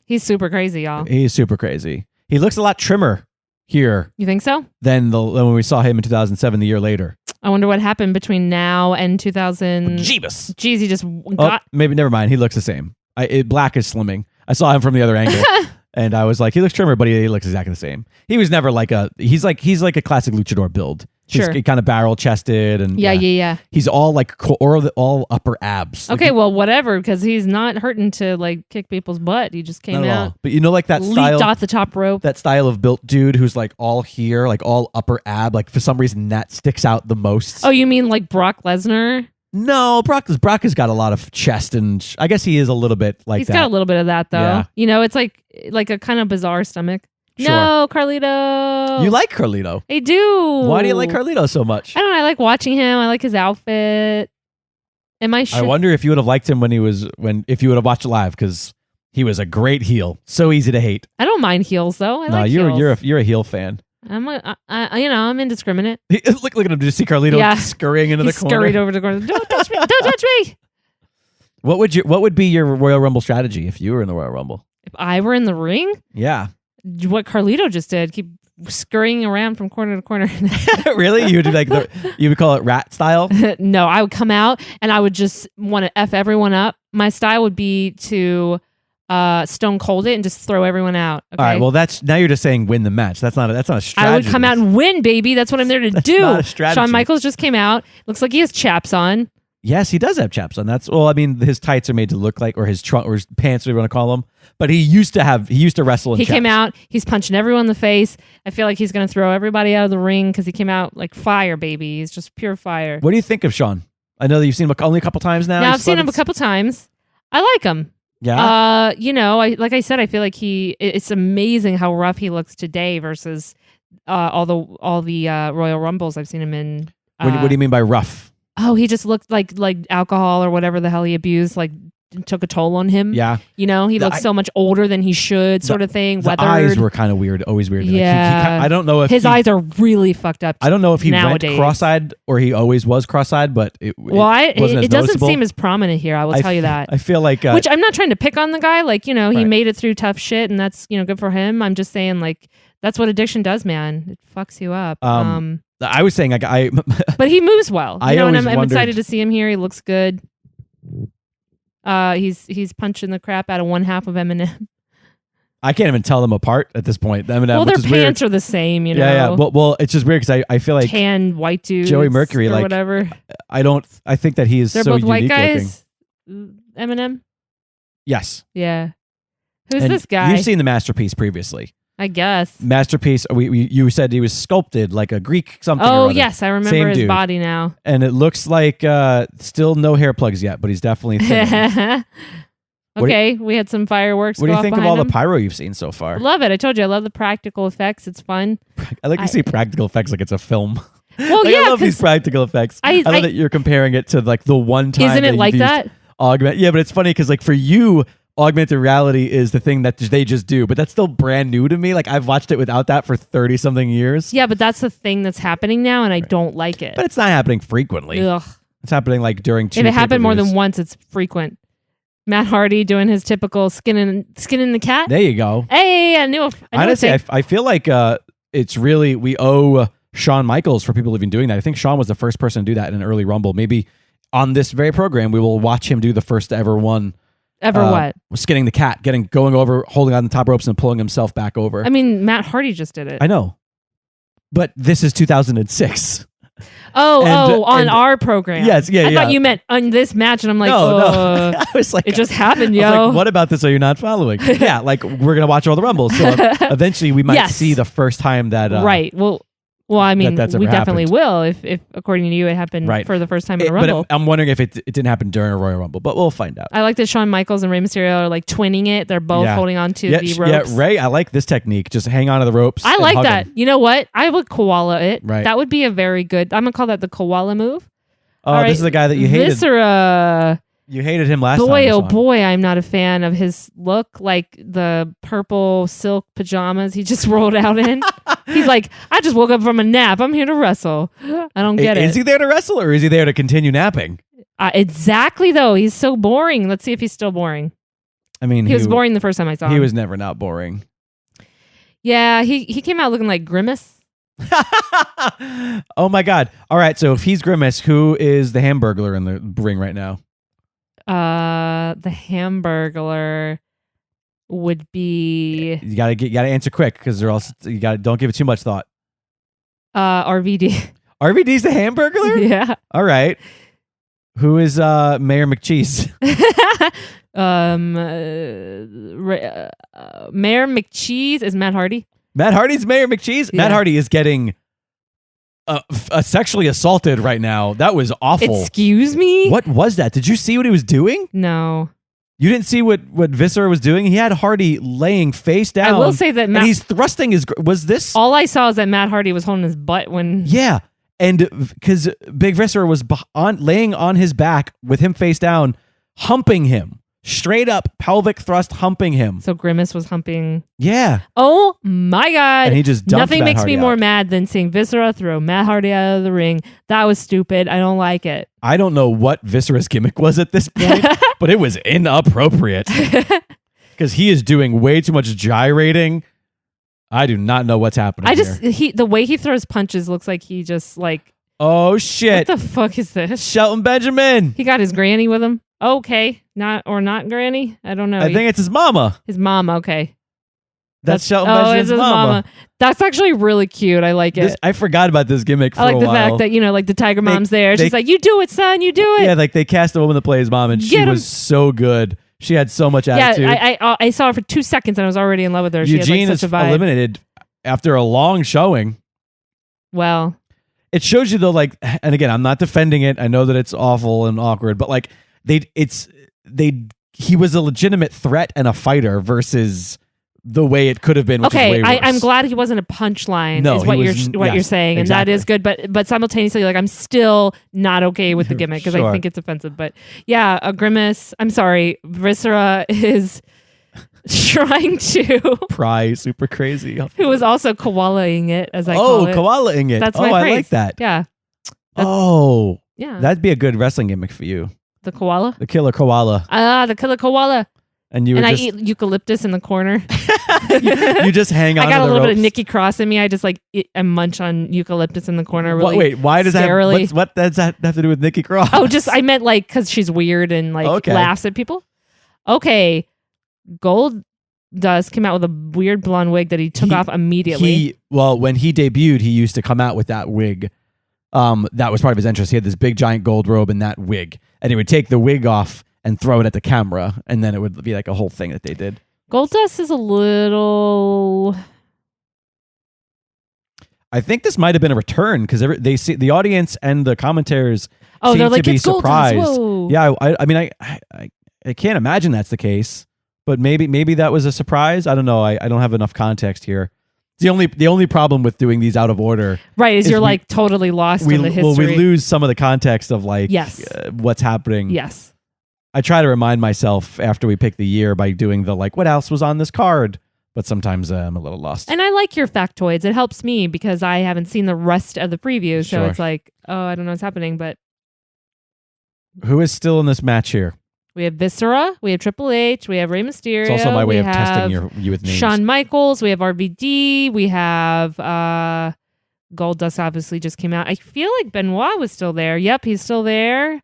He's super crazy, y'all. He's super crazy. He looks a lot trimmer here. You think so? Than when we saw him in 2007, the year later. I wonder what happened between now and 2000. Jeebus. Jeez, he just got. Maybe never mind. He looks the same. Black is slimming. I saw him from the other angle. And I was like, he looks trimmer, but he looks exactly the same. He was never like he's like a classic luchador build. Sure. He's kind of barrel chested and yeah. He's all like all upper abs. Okay, well, whatever, because he's not hurting to like kick people's butt. He just came out. But you know, like that style, leaped off the top rope. That style of built dude who's like all here, like all upper ab. Like for some reason that sticks out the most. Oh, you mean like Brock Lesnar? No, Brock has got a lot of chest, and I guess he is a little bit like He's that. got a little bit of that though. Yeah. You know, it's like a kind of bizarre stomach. Sure. No, Carlito. You like Carlito? I do. Why do you like Carlito so much? I don't know. I like watching him. I like his outfit. I wonder if you would have liked him if you would have watched it live, because he was a great heel. So easy to hate. I don't mind heels though. I like heels. You're a heel fan. I'm indiscriminate. Look at him. Did you see Carlito scurrying into the corner? Scurried over the corner. Don't touch me! Don't touch me! What would be your Royal Rumble strategy if you were in the Royal Rumble? If I were in the ring? Yeah. What Carlito just did. Keep scurrying around from corner to corner. Really? You would do you would call it rat style? No, I would come out and I would just want to F everyone up. My style would be to Stone Cold it and just throw everyone out. Okay? All right. Well, now you're just saying win the match. That's not a strategy. I would come out and win, baby. That's what I'm there to do. Not a strategy. Shawn Michaels just came out. Looks like he has chaps on. Yes, he does have chaps on. His tights are made to look like, or his trunk, or his pants, whatever you want to call them. But he used to wrestle in He chaps. came out. He's punching everyone in the face. I feel like he's going to throw everybody out of the ring because he came out like fire, baby. He's just pure fire. What do you think of Shawn? I know that you've seen him only a couple times now. Now I've seen him a couple times. I like him. Yeah. Like I said, I feel like it's amazing how rough he looks today versus all the Royal Rumbles I've seen him in. What do you mean by rough? Oh, he just looked like alcohol or whatever the hell he abused, like took a toll on him. Yeah. He looked so much older than he should, sort of thing. The eyes were kind of weird, always weird. Yeah. I don't know if his eyes are really fucked up. I don't know if he nowadays. went cross-eyed or he always was cross-eyed, but it doesn't seem as prominent here. I will tell you that. I feel like which I'm not trying to pick on the guy. Like, he Right. made it through tough shit, and that's good for him. I'm just saying, like, that's what addiction does, man. It fucks you up. I was saying, like, but he moves well. I and always I'm wondered- excited to see him here. He looks good. He's punching the crap out of one half of Eminem. I can't even tell them apart at this point. Eminem, Well, which their is weird. pants are the same, Yeah. Well, it's just weird because I feel like tan white dudes, Joey Mercury, or like, whatever. I think that he is They're so both white unique guys. looking. Eminem. Yes. Yeah. Who's And this guy? You've seen the Masterpiece previously. I guess. Masterpiece. You said he was sculpted like a Greek something. Oh or other. yes, I remember Same his dude. body now. And it looks like still no hair plugs yet, but he's definitely thinning. Okay, we had some fireworks. What do go you off think of behind all him. the pyro you've seen so far? I love it. I told you I love the practical effects. It's fun. I like to see practical effects like it's a film. Well, Like, yeah, I love these 'cause practical effects. I love that you're comparing it to like the one time. Isn't it like that? Yeah, but it's funny because like for you, augmented reality is the thing that they just do, but that's still brand new to me. Like I've watched it without that for 30 something years. Yeah, but that's the thing that's happening now, and I don't like it. But it's not happening frequently. Ugh. It's happening like during two. If it happened more than pay-per-views. once, it's frequent. Matt Hardy doing his typical skinning the cat. There you go. Hey, I knew. Honestly, I feel like it's really we owe Shawn Michaels for people even doing that. I think Shawn was the first person to do that in an early Rumble. Maybe on this very program, we will watch him do the first ever one. What? Skinning the cat, going over, holding on the top ropes and pulling himself back over. I mean, Matt Hardy just did it. I know. But this is 2006. On our program. Yes, yeah, I thought you meant on this match, and I'm like, no. I was like, it just happened, I was yo. like, what about this? Are you not following? Yeah, like we're gonna watch all the Rumbles, so eventually we might Yes. see the first time that. Right. Well, I mean, that's we ever definitely happened. will if according to you, it happened Right. for the first time in a Rumble. But I'm wondering if it didn't happen during a Royal Rumble, but we'll find out. I like that Shawn Michaels and Rey Mysterio are like twinning it. They're both holding on to the ropes. Yeah, Ray, I like this technique. Just hang on to the ropes. I and like hug that. him. You know what? I would koala it. Right. That would be a very good. I'm gonna call that the koala move. Oh, All right, this is the guy that you hated. Viscera. You hated him last time. Boy, I oh saw him. boy, I'm not a fan of his look. Like the purple silk pajamas he just rolled out in. He's like, I just woke up from a nap. I'm here to wrestle. I don't get it. Is he there to wrestle or is he there to continue napping? Exactly, though. He's so boring. Let's see if he's still boring. I mean, He was boring the first time I saw him. He was never not boring. Yeah, he came out looking like Grimace. Oh my God. All right. So if he's Grimace, who is the Hamburglar in the ring right now? The Hamburglar would be You gotta answer quick because they're all don't give it too much thought. RVD. RVD's the Hamburglar? Yeah. All right. Who is Mayor McCheese? Mayor McCheese is Matt Hardy. Matt Hardy's Mayor McCheese? Yeah. Matt Hardy is getting sexually assaulted right now. That was awful. Excuse me? What was that? Did you see what he was doing? No. You didn't see what Viscera was doing? He had Hardy laying face down. I will say that and he's thrusting his... Was this... all I saw is that Matt Hardy was holding his butt when... Yeah. And because Big Viscera was laying on his back with him face down, humping him. Straight up pelvic thrust humping him. So Grimace was humping... Yeah. Oh my God. And he just dumped Nothing Matt makes Hardy me more out. mad than seeing Viscera throw Matt Hardy out of the ring. That was stupid. I don't like it. I don't know what Viscera's gimmick was at this point, but it was inappropriate. Because he is doing way too much gyrating. I do not know what's happening here. The way he throws punches looks like he just like... Oh, shit. What the fuck is this? Shelton Benjamin. He got his granny with him. Okay, not Granny. I don't know. I think it's his mama. His mom. Okay, That's Shelton Benjamin's it's his mama. That's actually really cute. I like it. I forgot about this gimmick for I like a the while. fact that like the Tiger Mom's there. they- She's like, "You do it, son. You do it." Yeah, like they cast a woman to play his mom, and she Get him. was so good. She had so much attitude. Yeah, I saw her for 2 seconds and I was already in love with her. She Eugene had like is such a vibe. eliminated after a long showing. Well, It shows you though, like, and again, I'm not defending it. I know that it's awful and awkward, but like he was a legitimate threat and a fighter versus the way it could have been. Which is way worse. I'm glad he wasn't a punchline. No, is what he you're was- what yes, you're saying, and exactly. that is good. But simultaneously, like I'm still not okay with the gimmick because Sure. I think it's offensive. But yeah, a Grimace. I'm sorry, Viscera is trying to. Pry super crazy. Who was also koalaing it as I call it. koalaing it. That's oh, my I phrase. like that. Yeah, yeah. That'd be a good wrestling gimmick for you. The koala. The killer koala. The killer koala. And you would And just I eat eucalyptus in the corner. you just hang on. I got to a the little bit of ropes. Nikki Cross in me. I just like eat and munch on eucalyptus in the corner. Really. Wait, why does that? scarily. What does that have to do with Nikki Cross? Oh, just I meant like because she's weird and like Okay. laughs at people. Okay, Goldust came out with a weird blonde wig that he took off immediately. When he debuted, he used to come out with that wig. That was part of his entrance. He had this big giant gold robe and that wig, and he would take the wig off and throw it at the camera, and then it would be like a whole thing that they did. Goldust is a little. I think this might have been a return because they see the audience and the commentators. Oh, seem they're like to be it's Goldust. surprised. Whoa. Yeah, I mean, I can't imagine that's the case, but maybe that was a surprise. I don't know. I don't have enough context here. The only problem with doing these out of order, Right, is you're we- like totally lost in the history. well, we lose some of the context of like Yes. What's happening. Yes. I try to remind myself after we pick the year by doing the like, what else was on this card? But sometimes I'm a little lost. And I like your factoids. It helps me because I haven't seen the rest of the preview. So Sure. it's like, oh, I don't know what's happening. But Who is still in this match here? we have Viscera, we have Triple H, we have Rey Mysterio. It's also my way we of have testing you with names. Shawn Michaels, we have RVD, we have Goldust obviously just came out. I feel like Benoit was still there. Yep, he's still there.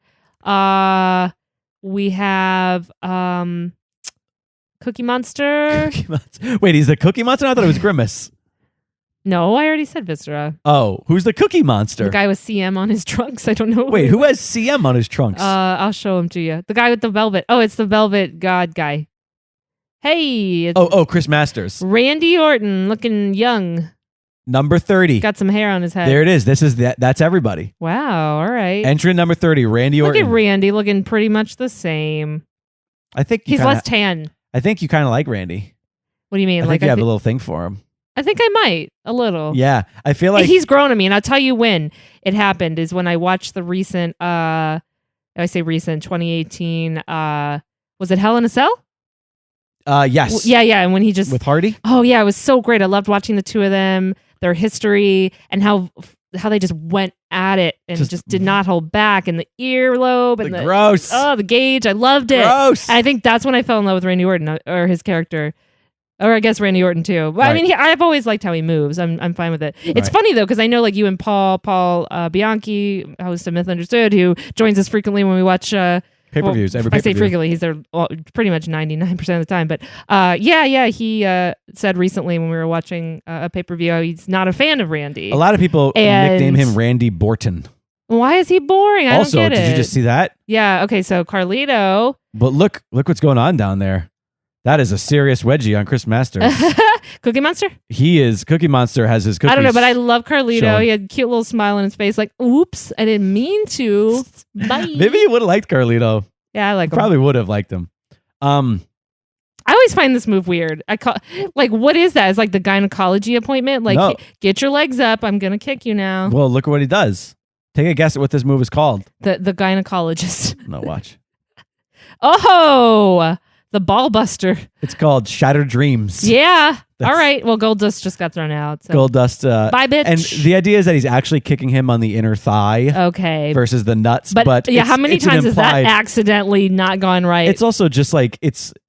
We have Cookie Monster. Cookie Monster. Wait, he's the Cookie Monster? I thought it was Grimace. No, I already said Viscera. Oh, who's the Cookie Monster? The guy with CM on his trunks. I don't know. Wait, who has CM on his trunks? I'll show him to you. The guy with the velvet. Oh, it's the Velvet God guy. Hey, it's oh, Chris Masters. Randy Orton, looking young. Number 30. Got some hair on his head. There it is. That's everybody. Wow. All right. Entrant number 30, Randy Look Orton. at Randy, looking pretty much the same. I think He's less tan. I think you kind of like Randy. What do you mean? I Like think you have a little thing for him. I think I might a little. Yeah, I feel like He's grown on me, and I'll tell you when it happened is when I watched the recent. I say recent 2018. Was it Hell in a Cell? yes. Yeah, and when he just With Hardy. Oh yeah, it was so great. I loved watching the two of them, their history, and how they just went at it and just did not hold back. And the earlobe and the gross. the gauge. I loved it. Gross. And I think that's when I fell in love with Randy Orton or his character. Or I guess Randy Orton too. But I Right. mean, I've always liked how he moves. I'm fine with it. It's Right. funny though because I know like you and Paul Bianchi, host of Misunderstood, who joins us frequently when we watch Pay-per-views. Every I say pay-per-view. frequently. He's there pretty much 99% of the time. But he said recently when we were watching a pay-per-view, he's not a fan of Randy. A lot of people And- nickname him Randy Borton. Why is he boring? I Also, don't get it. did you just see that? Yeah. Okay. So Carlito. But look what's going on down there. That is a serious wedgie on Chris Masters. Cookie Monster? Cookie Monster has his cookies. I don't know, but I love Carlito. Showing. He had a cute little smile on his face, like, oops, I didn't mean to. Bye. Maybe you would have liked Carlito. Yeah, I like him. Probably would have liked him. I always find this move weird. What is that? It's like the gynecology appointment. Like, No. get your legs up. I'm gonna kick you now. Well, look at what he does. Take a guess at what this move is called. The gynecologist. No, watch. Oh, the ball buster. It's called Shattered Dreams. Yeah. That's- All right. Well, Goldust just got thrown out. So. Goldust. Bye, bitch. And the idea is that he's actually kicking him on the inner thigh Okay. versus the nuts. But yeah, it's- how many it's an times has that implied- accidentally not gone right? It's also just like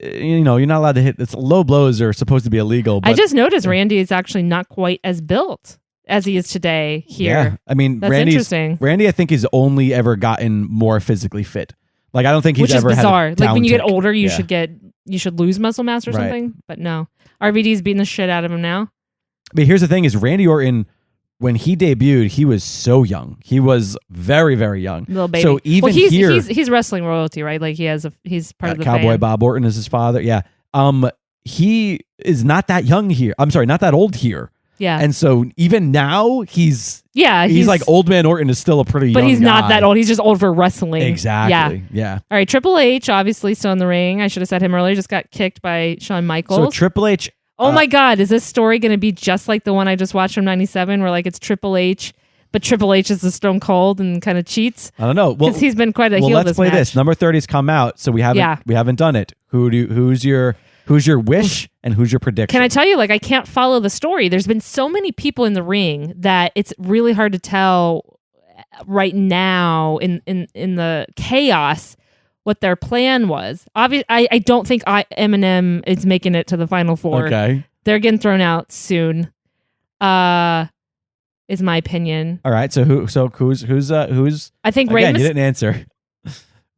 you're not allowed to hit. It's low blows are supposed to be illegal. But I just noticed Randy is actually not quite as built as he is today here. Yeah, I mean, That's interesting. Randy, I think, has only ever gotten more physically fit. Like I don't think he's which is ever bizarre. had a Like when you down get tick. older, you Yeah. should lose muscle mass or Right. something. But no, RVD's beating the shit out of him now. But here's the thing: is Randy Orton, when he debuted, he was so young. He was very, very young. Little baby. So even he's wrestling royalty, right? Like he's part of the Cowboy fan. Bob Orton is his father. Yeah. He is not that young here. I'm sorry, not that old here. Yeah. And so even now he's he's like old man Orton is still a pretty young but he's not guy. that old. He's just old for wrestling. Exactly. Yeah. All right, Triple H obviously still in the ring. I should have said him earlier. Just got kicked by Shawn Michaels. So Triple H. Oh my God, is this story going to be just like the one I just watched from '97, where like it's Triple H, but Triple H is the Stone Cold and kind of cheats? I don't know. Well, Because he's been quite a heel let's this play match. this. Number 30's come out, so we haven't done it. Who's your wish and who's your prediction? Can I tell you, like, I can't follow the story. There's been so many people in the ring that it's really hard to tell right now in the chaos what their plan was. Obviously, I don't think Eminem is making it to the Final Four. Okay. They're getting thrown out soon. Is my opinion. All right. So who's I think again, Rey you didn't answer.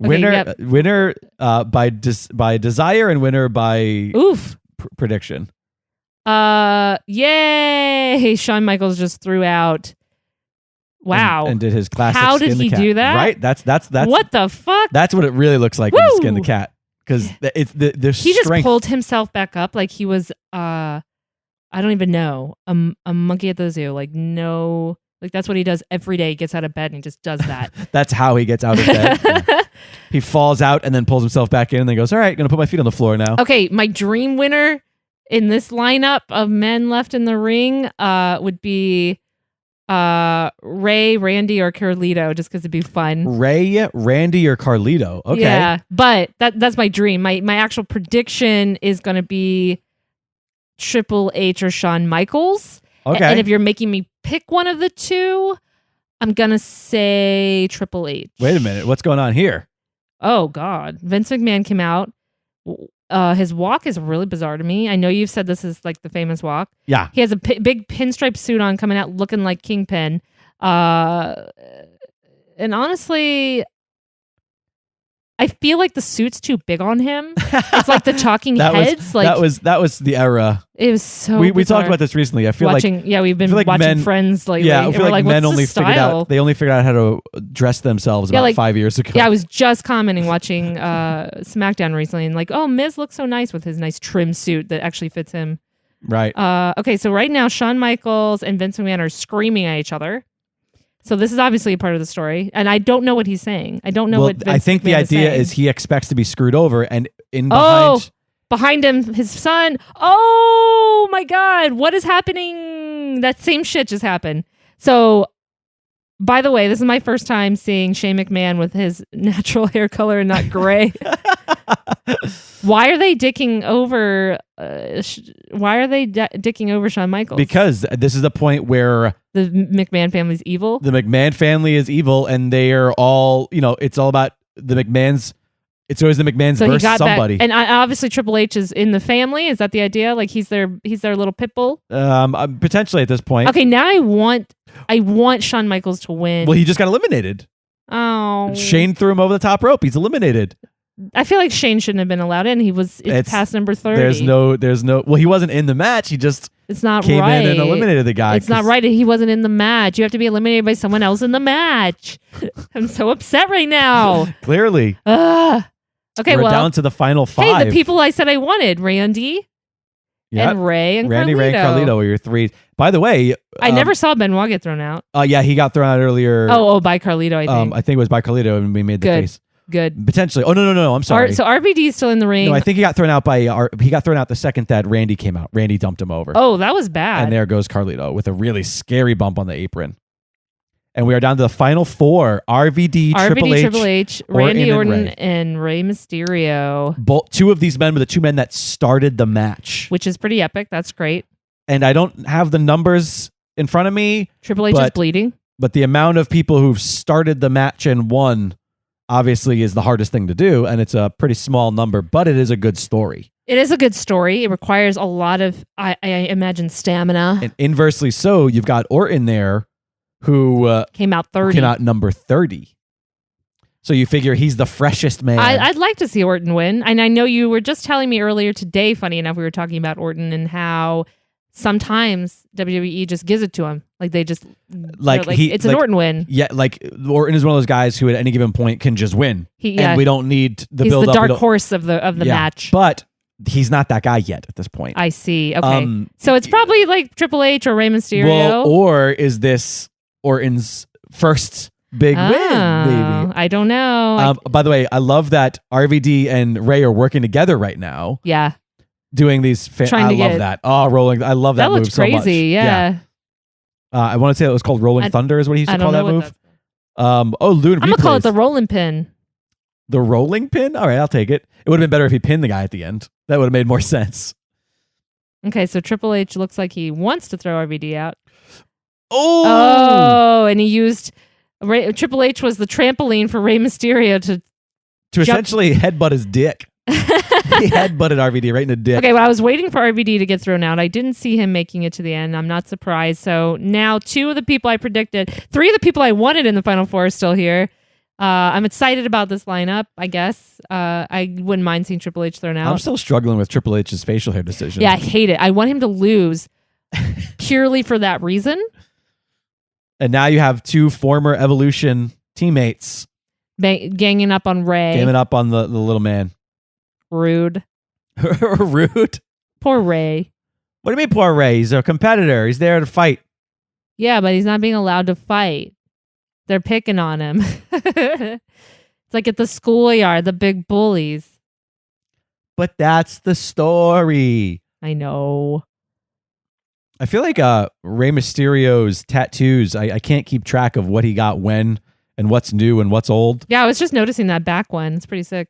Okay, Winner by desire and winner by Oof. prediction. Yay! Shawn Michaels just threw out. Wow. And did his classic How did skin the he cat. do that? Right? That's what the fuck? That's what it really looks like when you skin the Woo! cat. Because it's the He just strength. pulled himself back up like he was I don't even know, a monkey at the zoo. Like no, like that's what he does every day. He gets out of bed and he just does that. That's how he gets out of bed. He falls out and then pulls himself back in and then goes, all right, gonna put my feet on the floor now. Okay, my dream winner in this lineup of men left in the ring would be Rey, Randy, or Carlito, just because it'd be fun. Rey, Randy, or Carlito. Okay. Yeah, but that's my dream. My actual prediction is going to be Triple H or Shawn Michaels. Okay. And if you're making me pick one of the two, I'm going to say Triple H. Wait a minute. What's going on here? Oh, God. Vince McMahon came out. His walk is really bizarre to me. I know you've said this is like the famous walk. Yeah. He has a big pinstripe suit on coming out looking like Kingpin. And honestly, I feel like the suit's too big on him. It's like the talking heads. Like that was the era. It was so We bizarre. talked about this recently. I feel watching, yeah, we've been like watching men- Friends lately. yeah, I and feel we're like what's men the only figured style? out they only figured out how to dress themselves about like- 5 years ago. Yeah, I was just commenting watching SmackDown recently and like, oh, Miz looks so nice with his nice trim suit that actually fits him. Right. Okay, so right now Shawn Michaels and Vince McMahon are screaming at each other. So this is obviously a part of the story, and I don't know what he's saying. I don't know well, what Vince I think the McMahon idea saying. is he expects to be screwed over, and in behind him, his son. Oh my God, what is happening? That same shit just happened. So, by the way, this is my first time seeing Shane McMahon with his natural hair color and not gray. Why are they dicking over? Why are they dicking over Shawn Michaels? because this is the point where the McMahon family's evil. the McMahon family is evil, and they are all, it's all about the McMahons. It's always the McMahons So he versus got somebody. that, and obviously Triple H is in the family. Is that the idea? Like he's their little pit bull. Potentially at this point. Okay, now I want Shawn Michaels to win. Well, he just got eliminated. Oh, Shane threw him over the top rope. He's eliminated. I feel like Shane shouldn't have been allowed in. It's past number 30. There's no. Well, he wasn't in the match. He just It's not came right. in and eliminated the guy. It's not right. He wasn't in the match. You have to be eliminated by someone else in the match. I'm so upset right now. Clearly. Ugh. Okay, We're well, down to the final 5. hey, the people I said I wanted, Randy Yep. and Rey and Randy, Carlito. Rey, and Carlito were your 3. By the way, I never saw Benoit get thrown out. Yeah, he got thrown out earlier. By Carlito, I think. I think it was by Carlito, and we made the Good. case. Good. Potentially. Oh no! I'm sorry. So RVD is still in the ring. No, I think he got thrown out he got thrown out the second that Randy came out. Randy dumped him over. Oh, that was bad. And there goes Carlito with a really scary bump on the apron. And we are down to the final 4: RVD, Triple H, Randy Orton, Orton, and and Rey Mysterio. 2 of these men were the 2 men that started the match. Which is pretty epic. That's great. And I don't have the numbers in front of me, Triple H is bleeding. but the amount of people who've started the match and won obviously is the hardest thing to do, and it's a pretty small number, but it is a good story. It is a good story. It requires a lot of, I imagine, stamina. And inversely so, you've got Orton there, who Came out 30. came out number 30. So you figure he's the freshest man. I'd like to see Orton win. And I know you were just telling me earlier today, funny enough, we were talking about Orton and how sometimes WWE just gives it to him. Like they just it's an Orton win. Yeah, like Orton is one of those guys who at any given point can just win. And we don't need the he's build the up. dark horse of the match. But he's not that guy yet at this point. I see. Okay. So it's probably like Triple H or Rey Mysterio. Well, or is this Orton's first big win, maybe? I don't know. By the way, I love that RVD and Ray are working together right now. Yeah. Doing these, I love that. Oh, rolling! I love that move looks crazy. So much. Yeah. I want to say it was called Rolling Thunder, is what he used to call that move. I'm gonna call it the rolling pin. The rolling pin? All right, I'll take it. It would have been better if he pinned the guy at the end. That would have made more sense. Okay, so Triple H looks like he wants to throw RVD out. Oh, and he used Triple H was the trampoline for Rey Mysterio to essentially headbutt his dick. He headbutted RVD right in the dick. Okay, well, I was waiting for RVD to get thrown out. I didn't see him making it to the end. I'm not surprised. So now 2 of the people I predicted, 3 of the people I wanted in the Final Four are still here. I'm excited about this lineup, I guess. I wouldn't mind seeing Triple H thrown out. I'm still struggling with Triple H's facial hair decision. Yeah, I hate it. I want him to lose purely for that reason. And now you have 2 former Evolution teammates. Ganging up on Ray. Ganging up on the little man. Rude. Rude? Poor Ray. What do you mean poor Ray? He's a competitor. He's there to fight. Yeah, but he's not being allowed to fight. They're picking on him. It's like at the schoolyard, the big bullies. But that's the story. I know. I feel like Rey Mysterio's tattoos, I can't keep track of what he got when and what's new and what's old. Yeah, I was just noticing that back one. It's pretty sick.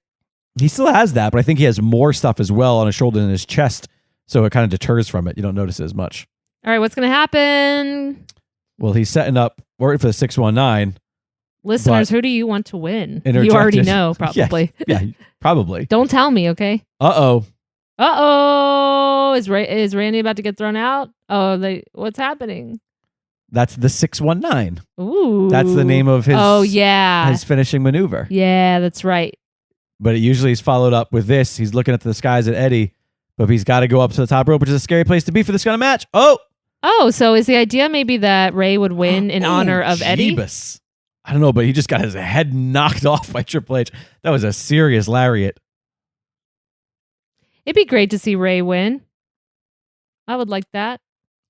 He still has that, but I think he has more stuff as well on his shoulder and his chest, so it kind of deters from it. You don't notice it as much. All right, what's going to happen? Well, he's setting up, working for the 619. Listeners, who do you want to win? You already know, probably. Yeah, probably. Don't tell me, okay? Uh-oh. Uh-oh. Is Randy about to get thrown out? Oh, what's happening? That's the 619. Ooh. That's the name of his, his finishing maneuver. Yeah, that's right. But it usually is followed up with this. He's looking at the skies at Eddie, but he's got to go up to the top rope, which is a scary place to be for this kind of match. Oh, so is the idea maybe that Ray would win in honor of Eddie? I don't know, but he just got his head knocked off by Triple H. That was a serious lariat. It'd be great to see Ray win. I would like that.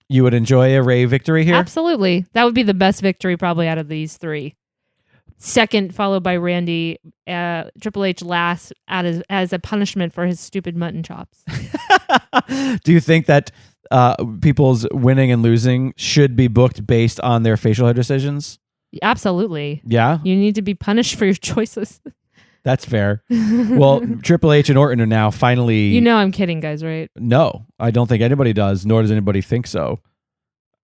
You would enjoy a Ray victory here? Absolutely. That would be the best victory probably out of these 3. Second, followed by Randy. Triple H last as a punishment for his stupid mutton chops. Do you think that people's winning and losing should be booked based on their facial hair decisions? Absolutely. Yeah? You need to be punished for your choices. That's fair. Well, Triple H and Orton are now finally... You know I'm kidding, guys, right? No, I don't think anybody does, nor does anybody think so.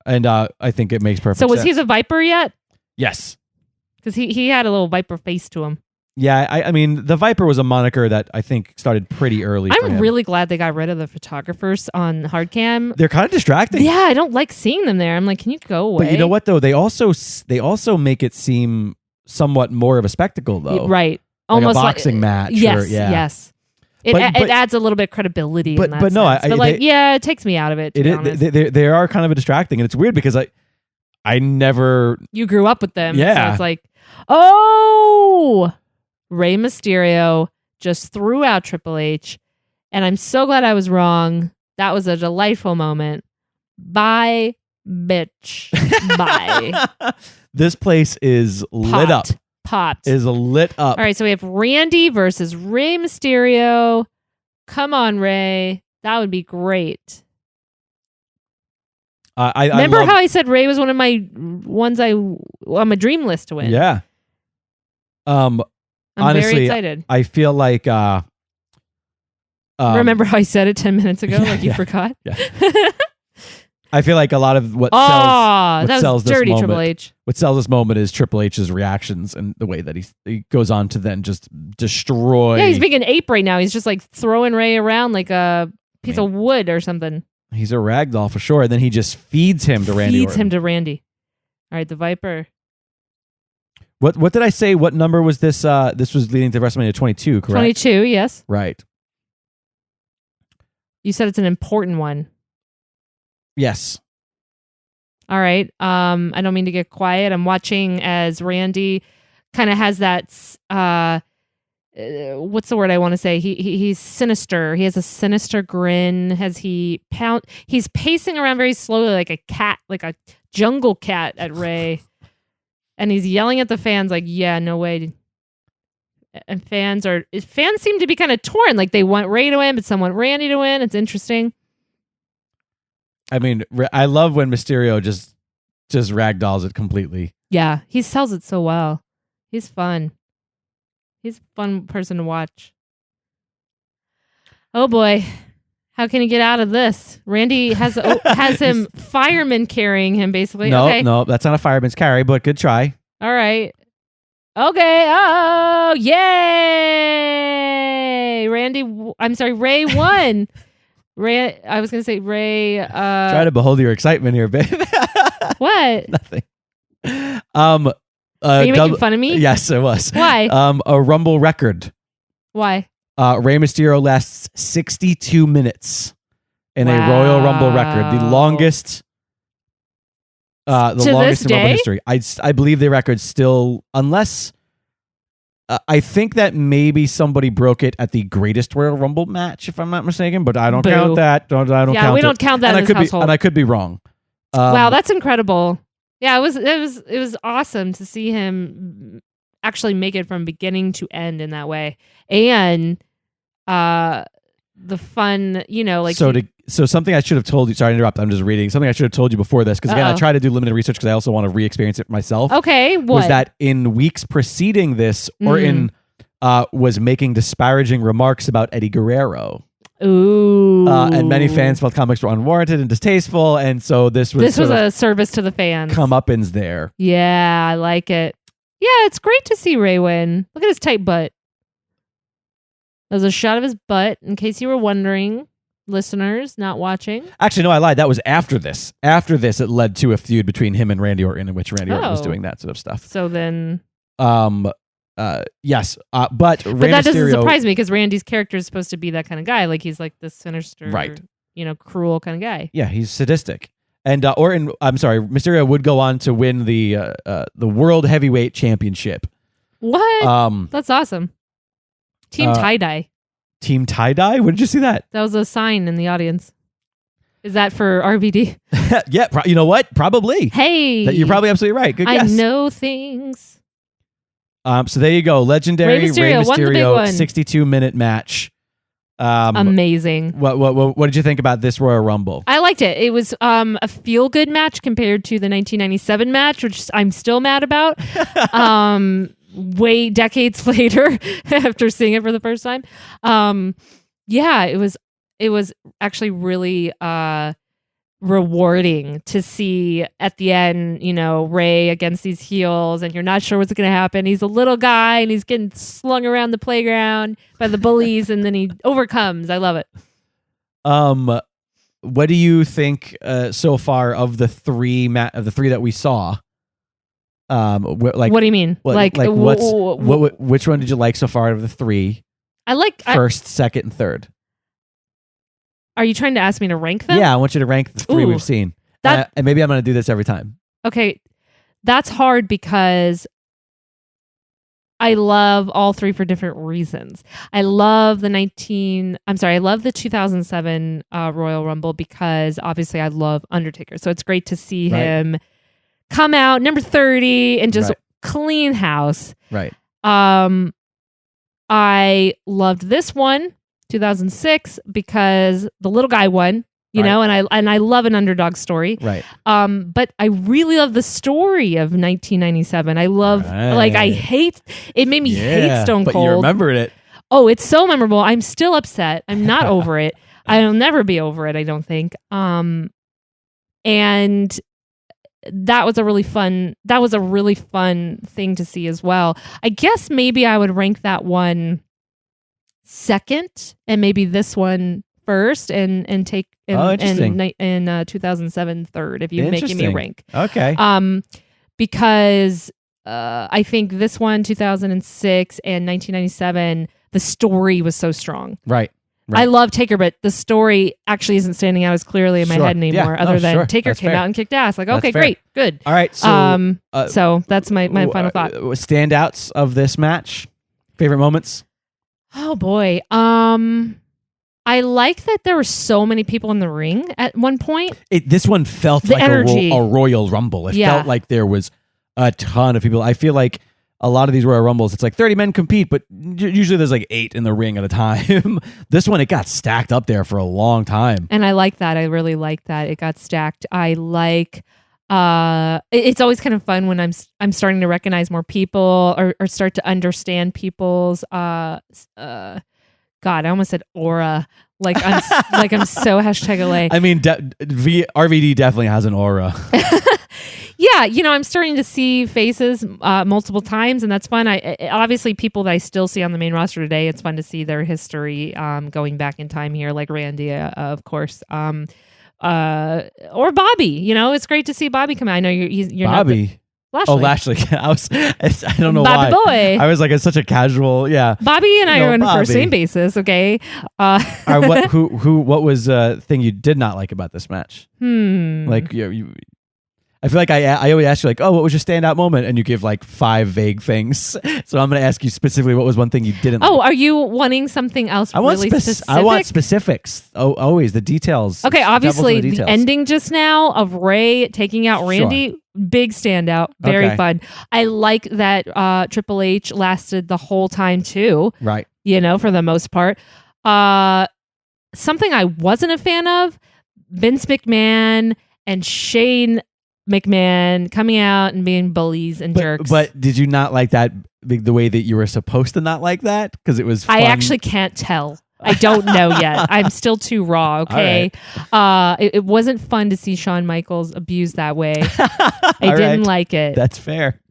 And I think it makes perfect sense. So was he the Viper yet? Yes. Because he had a little Viper face to him. Yeah, I mean, the Viper was a moniker that I think started pretty early. I'm really glad they got rid of the photographers on hard cam. They're kind of distracting. Yeah, I don't like seeing them there. I'm like, can you go away? But you know what, though? They also make it seem somewhat more of a spectacle, though. Right. Like almost a boxing match. Yes, yes. It adds a little bit of credibility in that sense. It takes me out of it, to be honest. They are kind of a distracting, and it's weird because I never... You grew up with them. Yeah. So it's like, oh, Rey Mysterio just threw out Triple H, and I'm so glad I was wrong. That was a delightful moment. Bye, bitch. Bye. This place is lit up. Popped. Is lit up. All right, so we have Randy versus Rey Mysterio. Come on, Ray. That would be great. Remember how I said Ray was one of my ones on my dream list to win? Yeah. I'm honestly, very excited. I feel like remember how I said it 10 minutes ago? Like you forgot? Yeah. I feel like a lot of what sells this dirty moment, Triple H. What sells this moment is Triple H's reactions and the way that he goes on to then just destroy. Yeah, he's being an ape right now. He's just like throwing Ray around like a piece of wood or something. He's a ragdoll for sure. And then he just feeds him to Randy. All right, the Viper. What did I say? What number was this? This was leading to WrestleMania 22, correct? 22, yes. Right. You said it's an important one. Yes. All right. I don't mean to get quiet. I'm watching as Randy kind of has that what's the word I want to say? He's sinister. He has a sinister grin. He's pacing around very slowly like a cat, like a jungle cat at Rey. And he's yelling at the fans like, yeah, no way. And fans seem to be kind of torn. Like they want Rey to win, but some want Randy to win. It's interesting. I mean, I love when Mysterio just ragdolls it completely. Yeah, he sells it so well. He's fun. He's a fun person to watch. Oh boy. How can he get out of this? Randy has him fireman carrying him, basically. No, that's not a fireman's carry, but good try. All right. Okay. Oh, yay! Rey won. I was going to say Rey. Try to behold your excitement here, babe. What? Nothing. Are you making fun of me? Yes, it was. Why? A Rumble record. Why? Rey Mysterio lasts 62 minutes in a Royal Rumble record, the longest. Longest in Rumble history. I believe the record's still, unless I think that maybe somebody broke it at the greatest Royal Rumble match, if I'm not mistaken. But I don't count that. I don't count we don't count that in this household. And I could be wrong. Wow, that's incredible. Yeah, it was awesome to see him actually make it from beginning to end in that way, and the fun, like So something I should have told you. Sorry to interrupt. I'm just reading something I should have told you before this because again, I try to do limited research because I also want to re-experience it myself. Okay, what was that in weeks preceding this, or was making disparaging remarks about Eddie Guerrero? Ooh, and many fans felt comics were unwarranted and distasteful, and so this was a service to the fans. Comeuppance there. Yeah, I like it. Yeah, it's great to see Rey win. Look at his tight butt. There's a shot of his butt, in case you were wondering, listeners not watching. Actually, no, I lied. That was after this. After this, it led to a feud between him and Randy Orton, in which Randy Orton was doing that sort of stuff. So then, yes, but Rey that Mysterio, doesn't surprise me because Randy's character is supposed to be that kind of guy. Like he's like the sinister, right? Cruel kind of guy. Yeah, he's sadistic. And Mysterio would go on to win the World Heavyweight Championship. What? That's awesome. Team tie-dye. Team tie-dye? Where did you see that? That was a sign in the audience. Is that for RVD? Yeah, you know what? Probably. Hey. You're probably absolutely right. Good guess. I know things. So there you go. Legendary Rey Mysterio 62-minute match. Amazing. What did you think about this Royal Rumble? I liked it. It was a feel-good match compared to the 1997 match, which I'm still mad about. Way decades later after seeing it for the first time. Yeah, it was actually really rewarding to see at the end, Rey against these heels, and you're not sure what's going to happen. He's a little guy and he's getting slung around the playground by the bullies, and then he overcomes. I love it. What do you think so far of the three that we saw? What do you mean? Which one did you like so far out of the three? I like first, second, and third. Are you trying to ask me to rank them? Yeah, I want you to rank the three we've seen. And maybe I'm going to do this every time. Okay, that's hard because I love all three for different reasons. I love the 2007 Royal Rumble because obviously I love Undertaker. So it's great to see him come out number 30 and just clean house. Right. I loved this one, 2006, because the little guy won, and I love an underdog story. Right. But I really love the story of 1997. I love, it made me hate Stone Cold. But you remembered it. Oh, it's so memorable. I'm still upset. I'm not over it. I'll never be over it, I don't think. And that was a really fun thing to see as well. I guess maybe I would rank that one second and maybe this one first and take in 2007 third if you're making me rank. Okay. Because I think this one, 2006 and 1997, the story was so strong. Right. I love Taker, but the story actually isn't standing out as clearly in my head anymore. Other than Taker came out and kicked ass. Like, okay, great, good. All right. So, so that's my final thought. Standouts of this match, favorite moments. Oh boy. I like that there were so many people in the ring at one point. This one felt like a Royal Rumble. It felt like there was a ton of people. I feel like a lot of these Royal Rumbles, it's like 30 men compete, but usually there's like 8 in the ring at a time. This one, it got stacked up there for a long time. And I like that. I really like that. It got stacked. I like... it's always kind of fun when I'm starting to recognize more people or start to understand people's God, I almost said aura. Like I'm so #LA. I mean, RVD definitely has an aura. Yeah, I'm starting to see faces multiple times, and that's fun. Obviously people that I still see on the main roster today. It's fun to see their history going back in time here, like Randy, of course. Or Bobby. It's great to see Bobby come out. I know you're Bobby. Lashley. Oh, Lashley. I don't know Bobby why. boy. I was like, it's such a casual, yeah. Bobby and I are on a first name basis, okay? All right, what was a thing you did not like about this match? Like, I feel like I always ask you, like, oh, what was your standout moment? And you give like 5 vague things. So I'm going to ask you specifically, what was one thing you didn't like? Oh, are you wanting something else specific? I want specifics. Oh, always the details. Okay, obviously the ending just now of Rey taking out Randy, big standout, very fun. I like that Triple H lasted the whole time too. Right. For the most part. Something I wasn't a fan of, Vince McMahon and Shane McMahon coming out and being bullies and jerks. But did you not like that the way that you were supposed to not like that? Because it was fun. I actually can't tell. I don't know yet. I'm still too raw, okay? Right. It wasn't fun to see Shawn Michaels abused that way. I didn't like it. That's fair.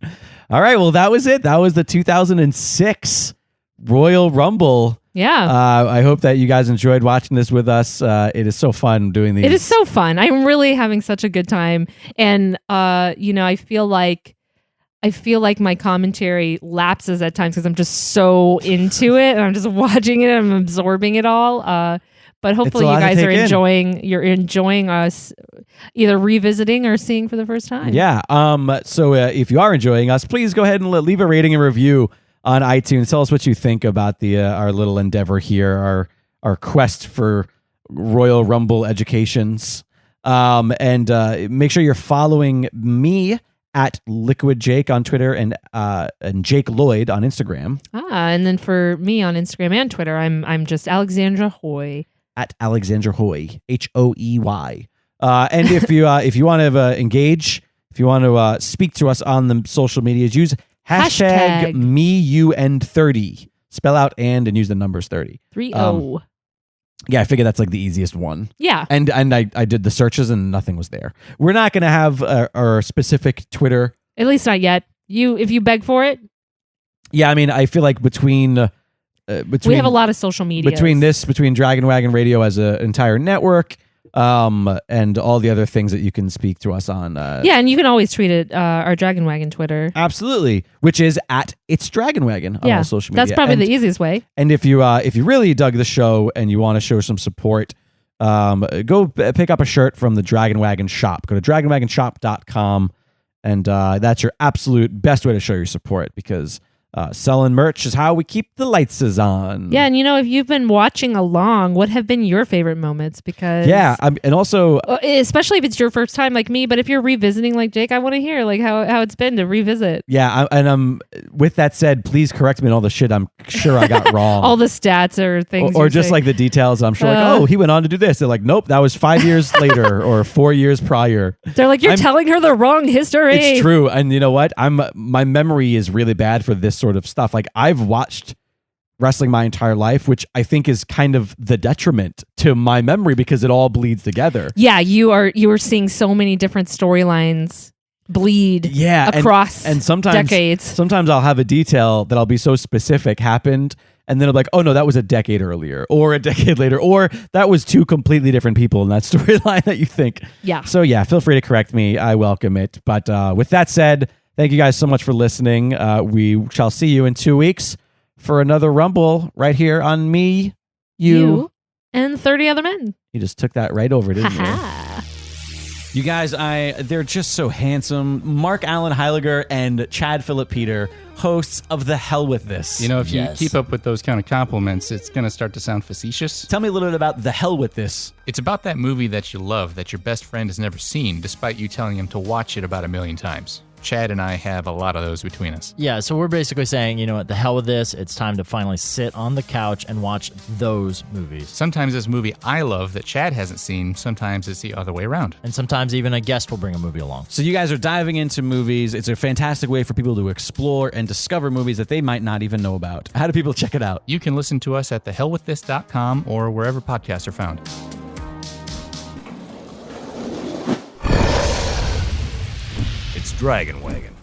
All right, well, that was it. That was the 2006 Royal Rumble. Yeah. I hope that you guys enjoyed watching this with us. It is so fun doing these. It is so fun. I'm really having such a good time. And, I feel like my commentary lapses at times because I'm just so into it and I'm just watching it and I'm absorbing it all. But hopefully you guys are enjoying us either revisiting or seeing for the first time. Yeah. So if you are enjoying us, please go ahead and leave a rating and review on iTunes. Tell us what you think about our little endeavor here, our quest for Royal Rumble educations. And make sure you're following me at Liquid Jake on Twitter and Jake Lloyd on Instagram. And then for me on Instagram and Twitter, I'm just Alexandra Hoy. At Alexandra Hoy, Hoey. And if you want to engage, if you want to speak to us on the social medias, use Hashtag #MeUN30. Spell out and use the numbers 30. 30. Yeah, I figured that's like the easiest one. Yeah. And I did the searches and nothing was there. We're not going to have our specific Twitter. At least not yet. If you beg for it. Yeah, I mean, I feel like between we have a lot of social media. Between Dragon Wagon Radio as an entire network, and all the other things that you can speak to us on. Yeah, and you can always tweet at our Dragon Wagon Twitter. Absolutely, which is at It's Dragon Wagon on all social media. That's probably the easiest way. And if you really dug the show and you want to show some support, go pick up a shirt from the Dragon Wagon shop. Go to dragonwagonshop.com, and that's your absolute best way to show your support because selling merch is how we keep the lights on. Yeah, and if you've been watching along, what have been your favorite moments? Because and also especially if it's your first time like me, but if you're revisiting like Jake, I want to hear like how it's been to revisit. Yeah, and with that said, please correct me on all the shit I'm sure I got wrong. All the stats or things, or just like the details. I'm sure he went on to do this. They're like, nope, that was 5 years later or 4 years prior. They're like, you're telling her the wrong history. It's true, and you know what? My memory is really bad for this sort of stuff. Like I've watched wrestling my entire life, which I think is kind of the detriment to my memory because it all bleeds together. Yeah, you are seeing so many different storylines bleed across and sometimes decades. Sometimes I'll have a detail that I'll be so specific happened and then I'm like, oh no, that was a decade earlier or a decade later, or that was 2 completely different people in that storyline that you think. Yeah. So yeah, feel free to correct me. I welcome it. But with that said, Thank you guys so much for listening. We shall see you in 2 weeks for another Rumble right here on Me, You, and 30 Other Men. You just took that right over, didn't you? Ha-ha. You guys, they're just so handsome. Mark Allen Heiliger and Chad Phillip Peter, hosts of The Hell With This. You know, if you keep up with those kind of compliments, it's going to start to sound facetious. Tell me a little bit about The Hell With This. It's about that movie that you love that your best friend has never seen, despite you telling him to watch it about 1,000,000 times. Chad and I have a lot of those between us. Yeah, so we're basically saying, you know what, the hell with this. It's time to finally sit on the couch and watch those movies. Sometimes this movie I love that Chad hasn't seen, sometimes it's the other way around. And sometimes even a guest will bring a movie along. So you guys are diving into movies. It's a fantastic way for people to explore and discover movies that they might not even know about. How do people check it out? You can listen to us at thehellwiththis.com or wherever podcasts are found. It's Dragon Wagon.